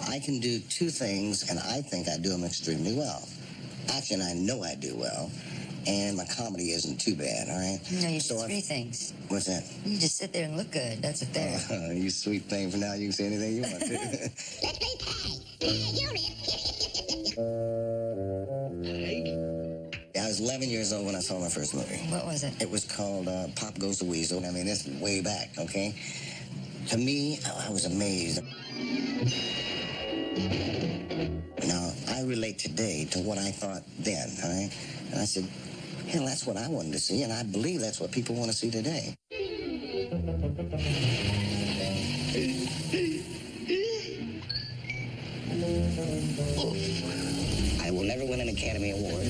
I can do two things, and I think I do them extremely well. Actually, I know I do well, and my comedy isn't too bad, all right? No, you do three things. What's that? You just sit there and look good. That's it there. You sweet thing. For now, you can say anything you want to. Let's play tag. You're in. I was 11 years old when I saw my first movie. What was it? It was called Pop Goes the Weasel. I mean, this is way back, okay? To me, I was amazed. Now, I relate today to what I thought then, all right? And I said, hell, that's what I wanted to see, and I believe that's what people want to see today. I will never win an Academy Award,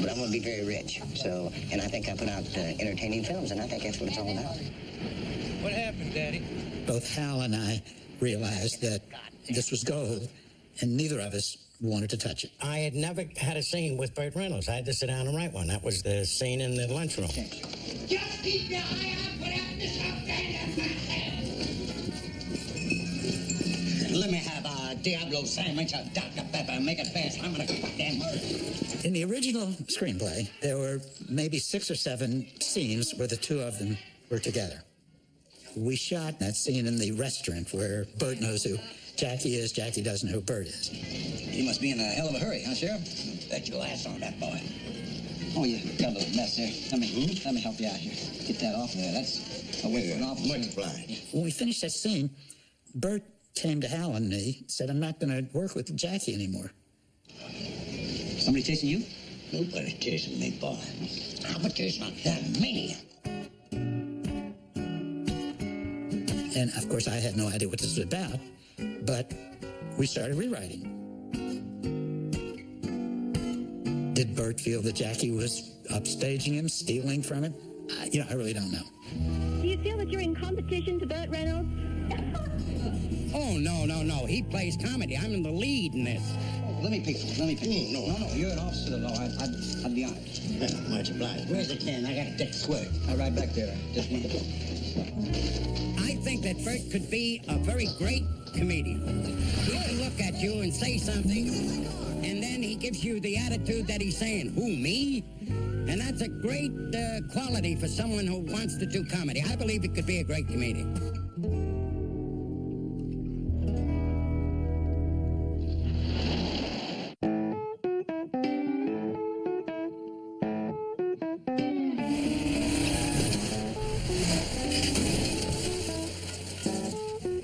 but I'm going to be very rich. So, and I think I put out entertaining films, and I think that's what it's all about. What happened, Daddy? Both Hal and I realized that this was gold, and neither of us wanted to touch it. I had never had a scene with Burt Reynolds. I had to sit down and write one. That was the scene in the lunchroom. Just keep your eye out for that Let me have a Diablo sandwich of Dr. Pepper. Make it fast. I'm gonna goddamn murder. In the original screenplay, there were maybe 6 or 7 scenes where the two of them were together. We shot that scene in the restaurant where Burt knows who Jackie is, Jackie doesn't know who Burt is. He must be in a hell of a hurry, huh, Sheriff? Bet your ass on that boy. Oh, you got a little mess there. Let me help you out here. Get that off there. That's a way for an officer. Multiply. When we finished that scene, Burt came to Hal and me, said, I'm not going to work with Jackie anymore. Somebody chasing you? Nobody chasing me, boy. I'm chasing me. And, of course, I had no idea what this was about, but we started rewriting. Did Burt feel that Jackie was upstaging him, stealing from him? I really don't know. Do you feel that you're in competition to Burt Reynolds? Oh, no. He plays comedy. I'm in the lead in this. Let me pick. No. You're an officer of the law. I'd be honest. Much obliged. Where's the can? I got a dick sweat. All right, back there. Just one. I think that Burt could be a very great comedian. He can look at you and say something, and then he gives you the attitude that he's saying, who, me? And that's a great quality for someone who wants to do comedy. I believe he could be a great comedian.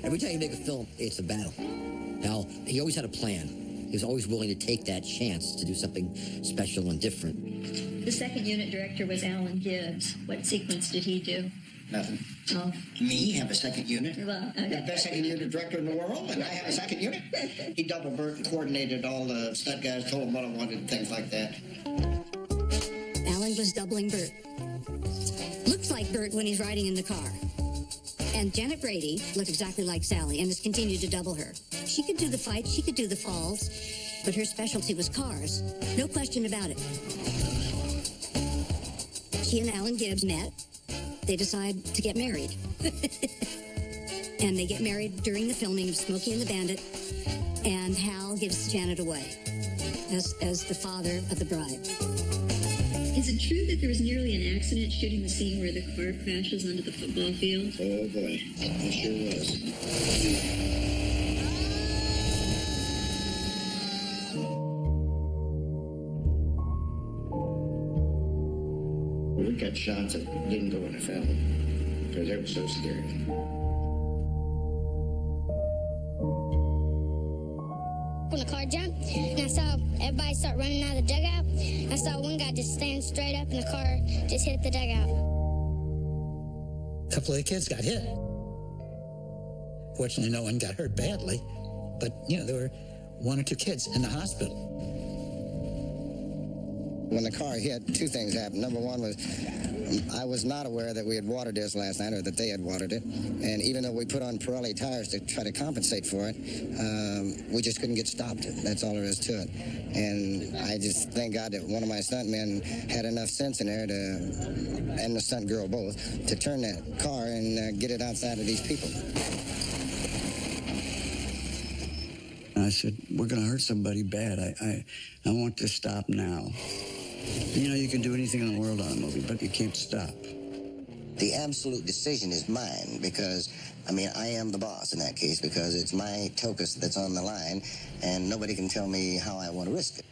Every time you make a film, it's a battle. Now, he always had a plan. He was always willing to take that chance to do something special and different. The second unit director was Alan Gibbs. What sequence did he do? Nothing. Oh. Me have a second unit? Well, The best second unit director in the world, and I have a second unit? He double Bert and coordinated all the stunt guys, told them what I wanted, and things like that. Alan was doubling Bert. Looks like Bert when he's riding in the car. And Janet Brady looked exactly like Sally and has continued to double her. She could do the fights, she could do the falls, but her specialty was cars. No question about it. She and Alan Gibbs met. They decide to get married. And they get married during the filming of Smokey and the Bandit, and Hal gives Janet away as the father of the bride. Is it true that there was nearly an accident shooting the scene where the car crashes onto the football field? Oh, boy. It sure was. We got shots that didn't go in the film because they were so scary. When the car jumped, and I saw everybody start running out of the dugout, I saw one guy just stand straight up, and the car just hit the dugout. A couple of the kids got hit. Fortunately, no one got hurt badly, but, there were one or two kids in the hospital. When the car hit, two things happened. Number one was I was not aware that we had watered this last night or that they had watered it. And even though we put on Pirelli tires to try to compensate for it, we just couldn't get stopped. That's all there is to it. And I just thank God that one of my stuntmen had enough sense in there to, and the stunt girl both, to turn that car and get it outside of these people. I said, we're going to hurt somebody bad. I want to stop now. You can do anything in the world on a movie, but you can't stop. The absolute decision is mine because, I am the boss in that case because it's my Tocus that's on the line and nobody can tell me how I want to risk it.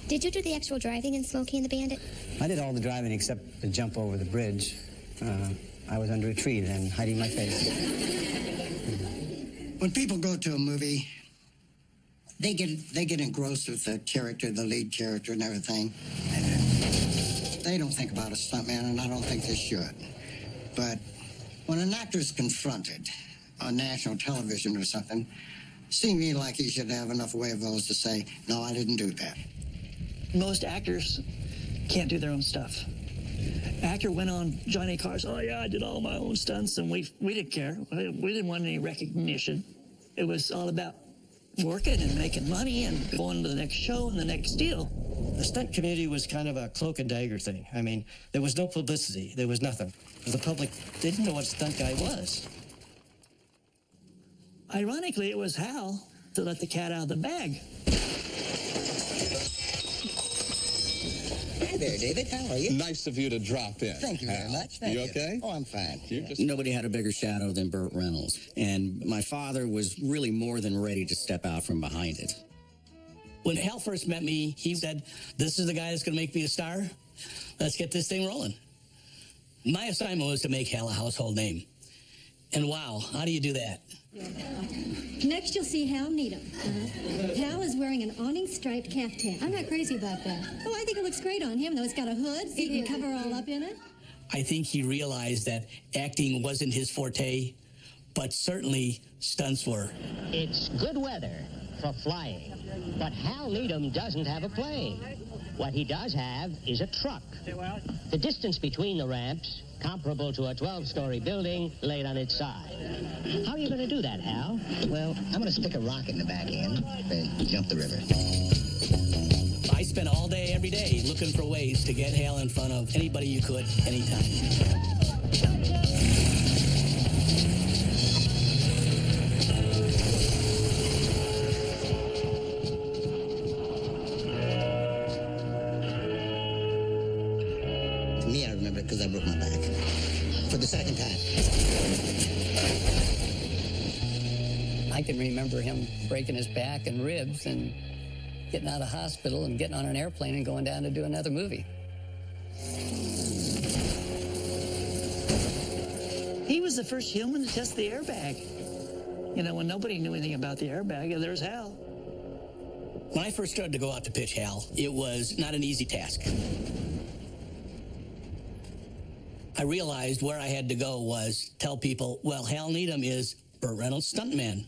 Did you do the actual driving in Smokey and the Bandit? I did all the driving except the jump over the bridge. I was under a tree then, hiding my face. When people go to a movie, they get engrossed with the character, the lead character and everything. They don't think about a stuntman, and I don't think they should. But when an actor's confronted on national television or something, seems to me like he should have enough wherewithal to say, no, I didn't do that. Most actors can't do their own stuff. Actor went on Johnny Carr's, oh yeah, I did all my own stunts, and we didn't care. We didn't want any recognition. It was all about working and making money and going to the next show and the next deal. The stunt community was kind of a cloak and dagger thing. There was no publicity. There was nothing. The public didn't know what a stunt guy was. Ironically, it was Hal to let the cat out of the bag. Hi there, David. How are you? Nice of you to drop in. Thank you very much. Thank you. Okay? Oh, I'm fine. Nobody had a bigger shadow than Burt Reynolds, and my father was really more than ready to step out from behind it. When Hal first met me, he said, this is the guy that's going to make me a star. Let's get this thing rolling. My assignment was to make Hal a household name. And wow, how do you do that? Next, you'll see Hal Needham. Hal is wearing an awning-striped caftan. I'm not crazy about that. Oh, I think it looks great on him, though. It's got a hood, so you can cover all up in it. I think he realized that acting wasn't his forte, but certainly stunts were. It's good weather for flying, but Hal Needham doesn't have a plane. What he does have is a truck. The distance between the ramps, comparable to a 12-story building laid on its side. How are you going to do that, Hal? Well, I'm going to stick a rock in the back end and jump the river. I spent all day, every day, looking for ways to get Hal in front of anybody you could, anytime. Because I broke my back for the second time. I can remember him breaking his back and ribs and getting out of hospital and getting on an airplane and going down to do another movie. He was the first human to test the airbag. You know, when nobody knew anything about the airbag, there's Hal. When I first started to go out to pitch Hal, it was not an easy task. I realized where I had to go was tell people, well, Hal Needham is Burt Reynolds' stuntman.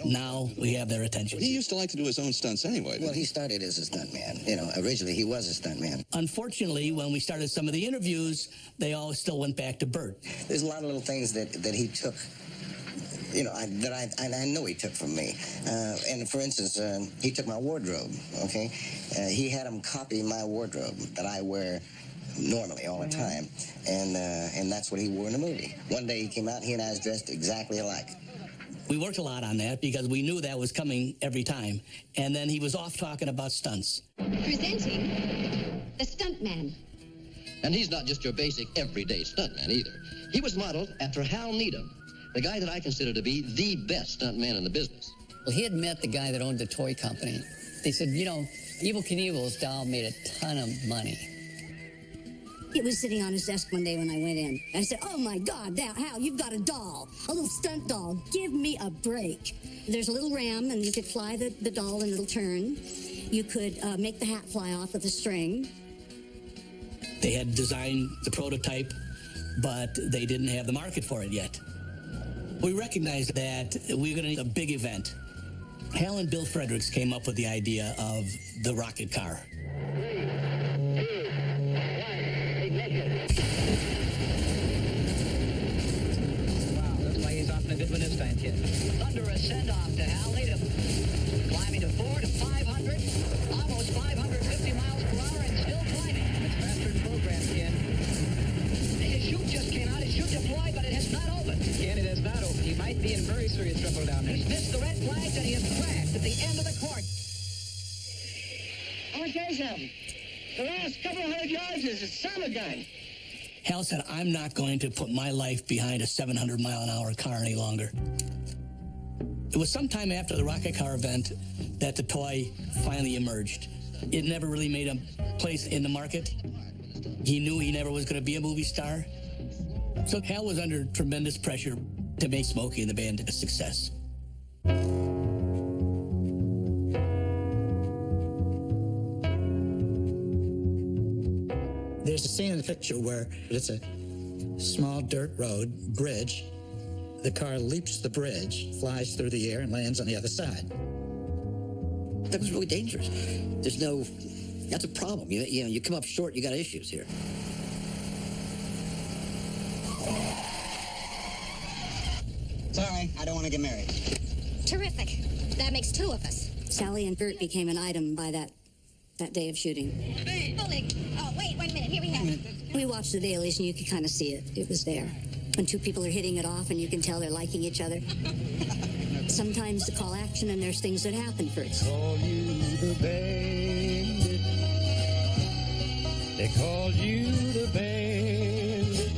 Now we have their attention. He used to like to do his own stunts anyway. Well, he started as a stuntman. You know, originally he was a stuntman. Unfortunately, when we started some of the interviews, they all still went back to Burt. There's a lot of little things that he took, you know, I know he took from me. And for instance, he took my wardrobe, okay? He had him copy my wardrobe that I wear normally all the time. And that's what he wore in the movie. One day he came out, he and I was dressed exactly alike. We worked a lot on that because we knew that was coming every time. And then he was off talking about stunts. Presenting the stuntman. And he's not just your basic everyday stuntman either. He was modeled after Hal Needham, the guy that I consider to be the best stuntman in the business. Well, he had met the guy that owned the toy company. They said, you know, Evel Knievel's doll made a ton of money. It was sitting on his desk one day when I went in. I said, oh my God, Hal, you've got a doll, a little stunt doll. Give me a break. There's a little ram, and you could fly the doll and it'll turn. You could make the hat fly off with a string. They had designed the prototype, but they didn't have the market for it yet. We recognized that we were going to need a big event. Hal and Bill Fredericks came up with the idea of the rocket car. A good one this time, kid. Thunderous send-off to Hal Needham. Climbing to 4 to 500, almost 550 miles per hour, and still climbing. It's faster than program, Ken. His chute just came out. His chute deployed, but it has not opened. Ken, it has not opened. He might be in very serious trouble down there. He's missed the red flags, and he has crashed at the end of the court. I want to tell you something. The last couple of hundred yards is a summer gun. Hal said, I'm not going to put my life behind a 700-mile-an-hour car any longer. It was sometime after the rocket car event that the toy finally emerged. It never really made a place in the market. He knew he never was going to be a movie star. So Hal was under tremendous pressure to make Smokey and the Bandit a success. There's a scene in the picture where it's a small dirt road, bridge. The car leaps the bridge, flies through the air, and lands on the other side. That was really dangerous. That's a problem. You come up short, you got issues here. Sorry, I don't want to get married. Terrific. That makes two of us. Sally and Burt became an item by that day of shooting. Bullock. Oh, wait a minute. Here we have it. We watched the dailies, and you could kind of see it. It was there. When two people are hitting it off, and you can tell they're liking each other. Sometimes they call action, and there's things that happen first. Call you the bandit. They called you the bandit.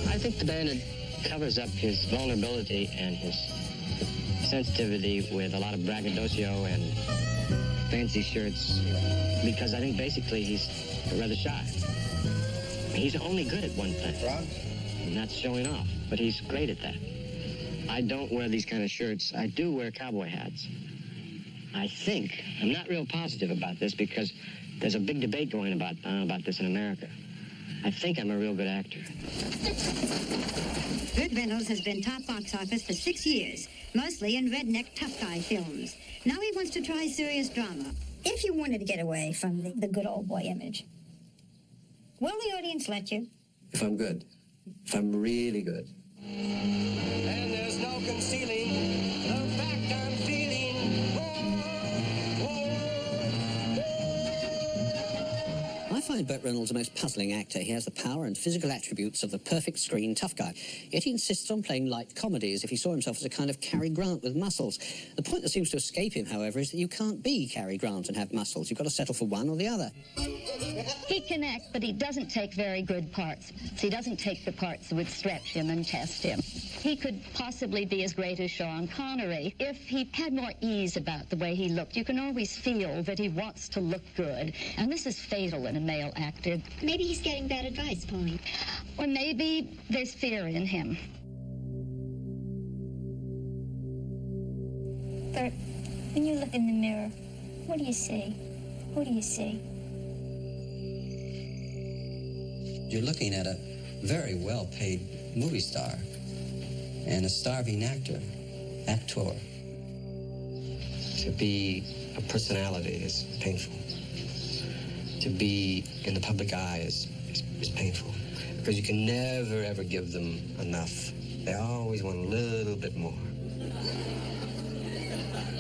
I think the Bandit covers up his vulnerability and his sensitivity with a lot of braggadocio and fancy shirts, because I think basically he's rather shy. He's only good at one thing, and that's showing off, but he's great at that. I don't wear these kind of shirts. I do wear cowboy hats. I think, I'm not real positive about this because there's a big debate going about this in America. I think I'm a real good actor. Burt Reynolds has been top box office for 6 years, mostly in redneck tough guy films. Now he wants to try serious drama. If you wanted to get away from the good old boy image, will the audience let you? If I'm good. If I'm really good. And there's no concealing the fact I'm feeling. I find Burt Reynolds a most puzzling actor. He has the power and physical attributes of the perfect screen tough guy, yet he insists on playing light comedies if he saw himself as a kind of Cary Grant with muscles. The point that seems to escape him, however, is that you can't be Cary Grant and have muscles. You've got to settle for one or the other. He can act, but he doesn't take very good parts. He doesn't take the parts that would stretch him and test him. He could possibly be as great as Sean Connery if he had more ease about the way he looked. You can always feel that he wants to look good, and this is fatal in a male actor. Maybe he's getting bad advice, Pauline. Or maybe there's fear in him. Bert, when you look in the mirror, what do you see? Who do you see? You're looking at a very well-paid movie star and a starving actor. To be a personality is painful. To be in the public eye is painful because you can never, ever give them enough. They always want a little bit more.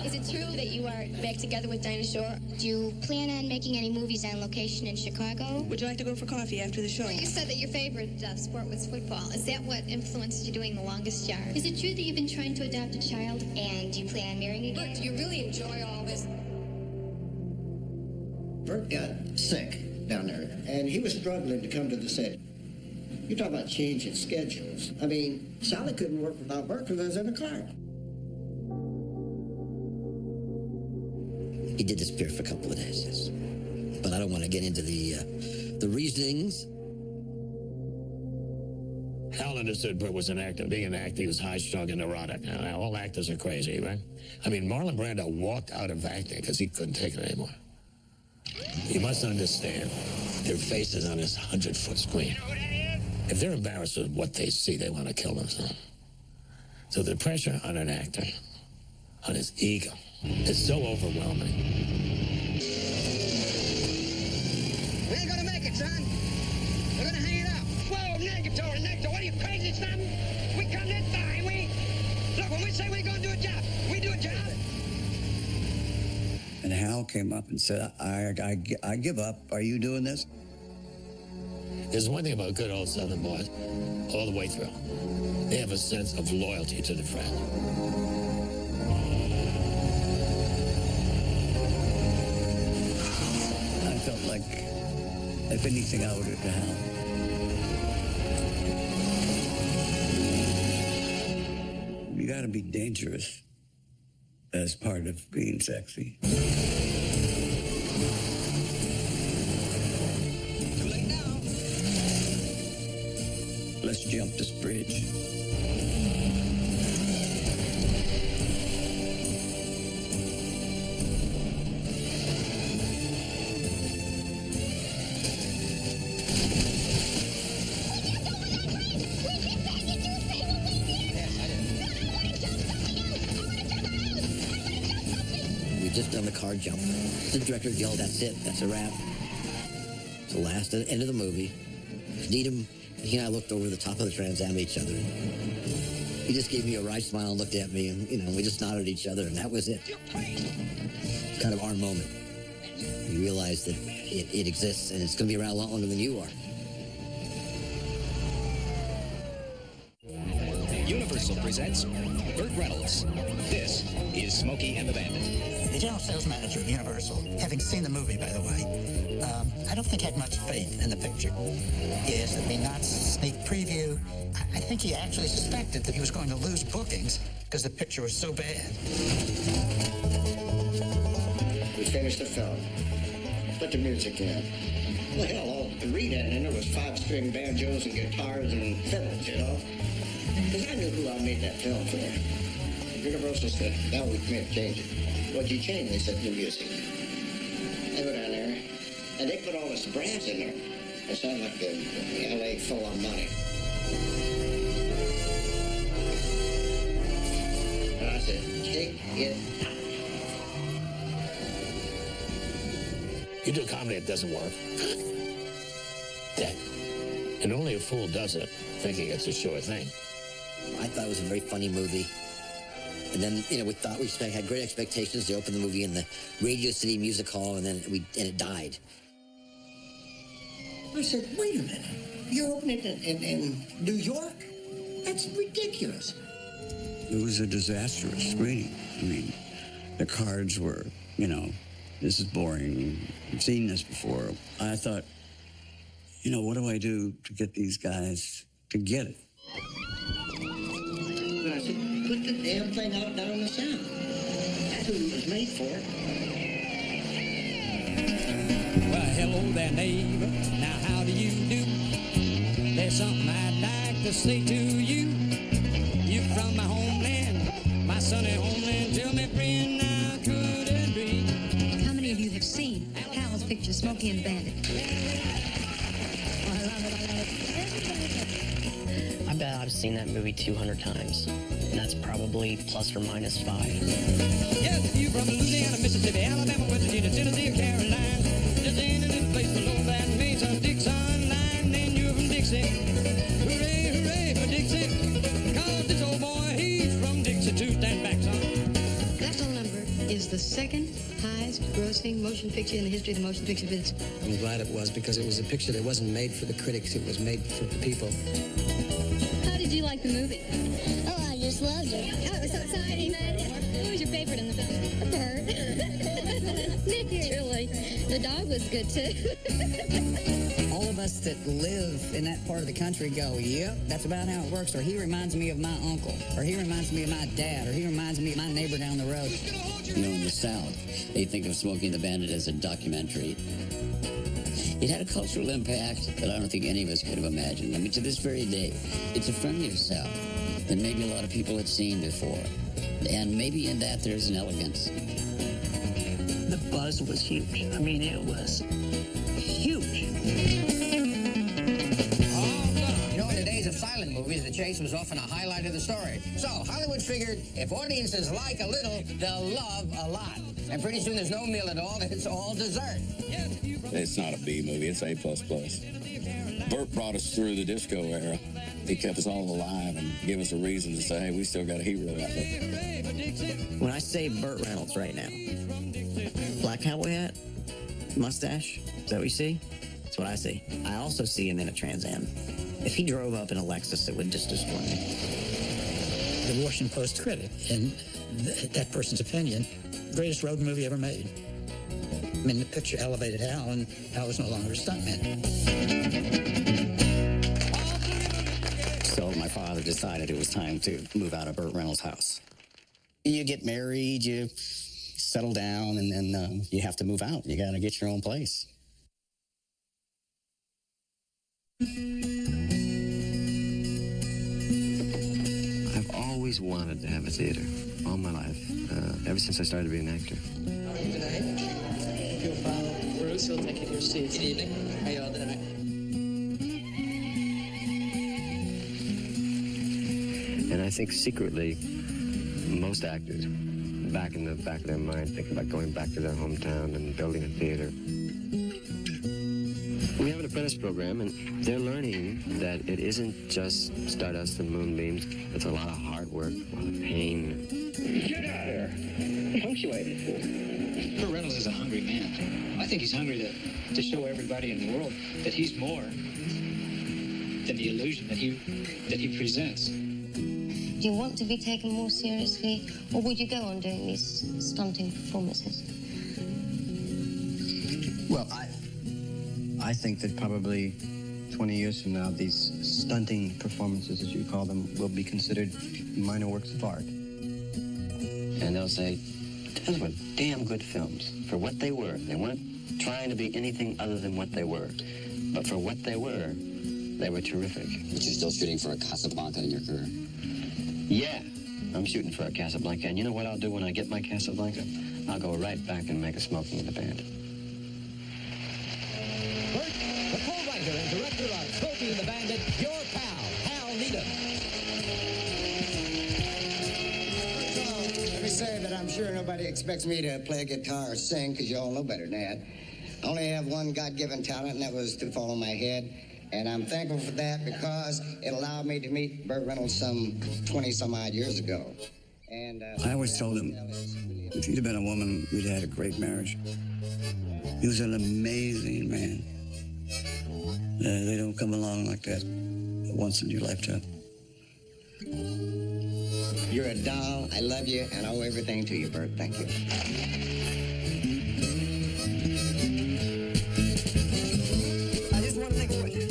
Is it true that you are back together with Dinah Shore? Do you plan on making any movies on location in Chicago? Would you like to go for coffee after the show? Well, you said that your favorite sport was football. Is that what influenced you doing The Longest Yard? Is it true that you've been trying to adopt a child? And do you plan on marrying again? Bert, do you really enjoy all this? Bert got sick down there, and he was struggling to come to the set. You talk about changing schedules. I mean, Sally couldn't work without Bert because I was in the car. He did disappear for a couple of days, yes. But I don't want to get into the reasonings. Hal understood Bert was an actor. Being an actor, he was high-strung and neurotic. Now, all actors are crazy, right? I mean, Marlon Brando walked out of acting because he couldn't take it anymore. You must understand, their faces on this 100-foot screen. If they're embarrassed with what they see, they want to kill themselves. So the pressure on an actor, on his ego, is so overwhelming. We ain't gonna make it, son. We're gonna hang it out. Whoa, negatory, what are you, crazy or something? We come this far, ain't we? Look, when we say we're gonna do a job, we do a job. And Hal came up and said, I give up. Are you doing this? There's one thing about good old Southern boys, all the way through. They have a sense of loyalty to the friend. I felt like, if anything, I would have to Hal. You gotta be dangerous as part of being sexy. Too late now. Let's jump this bridge. Just done the car jump. The director yelled, "That's it, that's a wrap." It's the last end of the movie. Needham, he and I looked over the top of the Trans Am at each other. He just gave me a wry smile and looked at me, and we just nodded at each other, and that was it. It's kind of our moment. We realized that it exists, and it's going to be around a lot longer than you are. Universal presents Burt Reynolds. This is Smokey and the Bandit. The general sales manager of Universal, having seen the movie, by the way, I don't think had much faith in the picture. Yes, there'd be not a sneak preview. I think he actually suspected that he was going to lose bookings because the picture was so bad. We finished the film. Put the music in. Well, hell, all the read in there was 5-string banjos and guitars and fiddles, you know? Because I knew who I made that film for. Universal said, now we can't change it. What'd you change? They said, the music. I go down there, and they put all this brass in there. It sounded like the L.A. full of money. And I said, take it out. You do comedy, it doesn't work. Dead. And only a fool does it, thinking it's a sure thing. I thought it was a very funny movie. And then, we thought we had great expectations to open the movie in the Radio City Music Hall, and then it died. I said, wait a minute. You're opening it in New York? That's ridiculous. It was a disastrous screening. I mean, the cards were, this is boring. I've seen this before. I thought, what do I do to get these guys to get it? And I said, put the damn thing out down the south. That's who it was made for. Well, hello there, neighbor. Now, how do you do? There's something I'd like to say to you. You're from my homeland, my sunny homeland. Tell me, friend, now could it be? How many of you have seen Hal's picture, Smokey and the Bandit? I bet I've seen that movie 200 times. And that's probably plus or minus 5. Yes, you from Louisiana, Mississippi, Alabama, West Virginia, Tennessee, or Carolina. Just in a little place below that Mason-Dixon line. Then you're from Dixie. Hooray, hooray for Dixie. Cause this old boy, he's from Dixie too. Stand back, son. That little number is the second highest grossing motion picture in the history of the motion picture business. I'm glad it was, because it was a picture that wasn't made for the critics. It was made for the people. How did you like the movie? Oh, I just loved it. Oh, it was so exciting. Who was your favorite in the film? A bird. Naturally. The dog was good, too. All of us that live in that part of the country go, yep, that's about how it works. Or he reminds me of my uncle. Or he reminds me of my dad. Or he reminds me of my neighbor down the road. You know, in the South, they think of Smokey and the Bandit as a documentary. It had a cultural impact that I don't think any of us could have imagined. I mean, to this very day, it's a friendlier South than maybe a lot of people had seen before. And maybe in that there's an elegance. The buzz was huge. I mean, it was huge. You know, in the days of silent movies, the chase was often a highlight of the story. So Hollywood figured if audiences like a little, they'll love a lot. And pretty soon there's no meal at all, it's all dessert. It's not a B movie, it's A++. Burt brought us through the disco era. He kept us all alive and gave us a reason to say, hey, we still got a hero out there. When I say Burt Reynolds right now, black cowboy hat, mustache, is that what you see? That's what I see. I also see him in a Trans Am. If he drove up in a Lexus, it would just destroy me. The Washington Post critic, in that person's opinion, greatest road movie ever made. I mean, the picture elevated Hal, and Hal was no longer a stuntman. So my father decided it was time to move out of Burt Reynolds' house. You get married, you settle down, and then you have to move out. You got to get your own place. I've always wanted to have a theater all my life, ever since I started being an actor. How are you tonight? If you'll follow Bruce, he'll take you to your seats. Good evening. How are you all tonight? And I think secretly, most actors, back in the back of their mind, think about going back to their hometown and building a theater. We have an apprentice program, and they're learning that it isn't just stardust and moonbeams. It's a lot of hard work, a lot of pain. Get out there. Punctuate. Burt Reynolds is a hungry man. I think he's hungry to show everybody in the world that he's more than the illusion that he presents. Do you want to be taken more seriously, or would you go on doing these stunting performances? Well, I think that probably 20 years from now, these stunting performances, as you call them, will be considered minor works of art. And they'll say, those were damn good films for what they were. They weren't trying to be anything other than what they were. But for what they were terrific. But you're still shooting for a Casablanca in your career? Yeah, I'm shooting for a Casablanca. And you know what I'll do when I get my Casablanca? I'll go right back and make a Smoking in the Bandit. Burt, the co-writer and director of Smokey and the Bandit, your pal, Hal Needham. Let me say that I'm sure nobody expects me to play a guitar or sing, because you all know better than that. I only have one God-given talent, and that was to follow my head. And I'm thankful for that because it allowed me to meet Burt Reynolds some 20-some-odd years ago. And I always told him, if he'd have been a woman, we'd have had a great marriage. He was an amazing man. They don't come along like that once in your lifetime. You're a doll. I love you, and I owe everything to you, Burt. Thank you. I just want to make a question.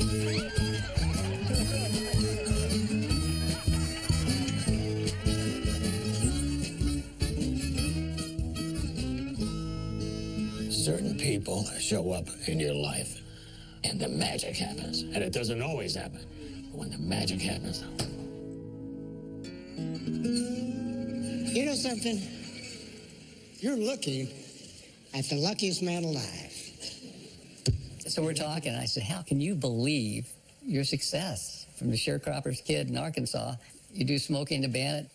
certain people show up in your life and the magic happens. And it doesn't always happen. But when the magic happens. You know something? You're looking at the luckiest man alive. So we're talking. I said, how can you believe your success from the sharecropper's kid in Arkansas? You do Smokey and the Bandit?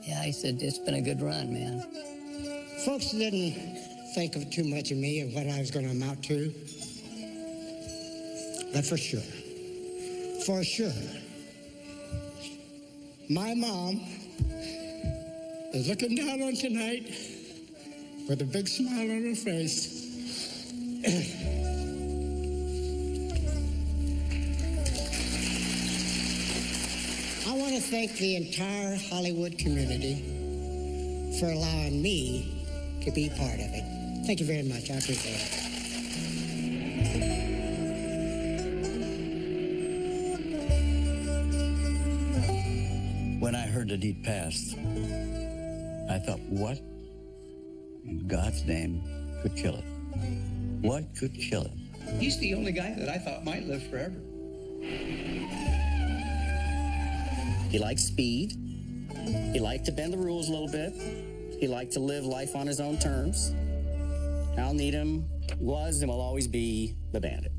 Yeah, I said, it's been a good run, man. Folks didn't think of too much of me and what I was going to amount to. But for sure, my mom is looking down on tonight with a big smile on her face. I want to thank the entire Hollywood community for allowing me to be part of it. Thank you very much. I appreciate it. When I heard that he'd passed, I thought, what in God's name could kill it? What could kill it? He's the only guy that I thought might live forever. He liked speed. He liked to bend the rules a little bit. He liked to live life on his own terms. Al Needham was and will always be the Bandit.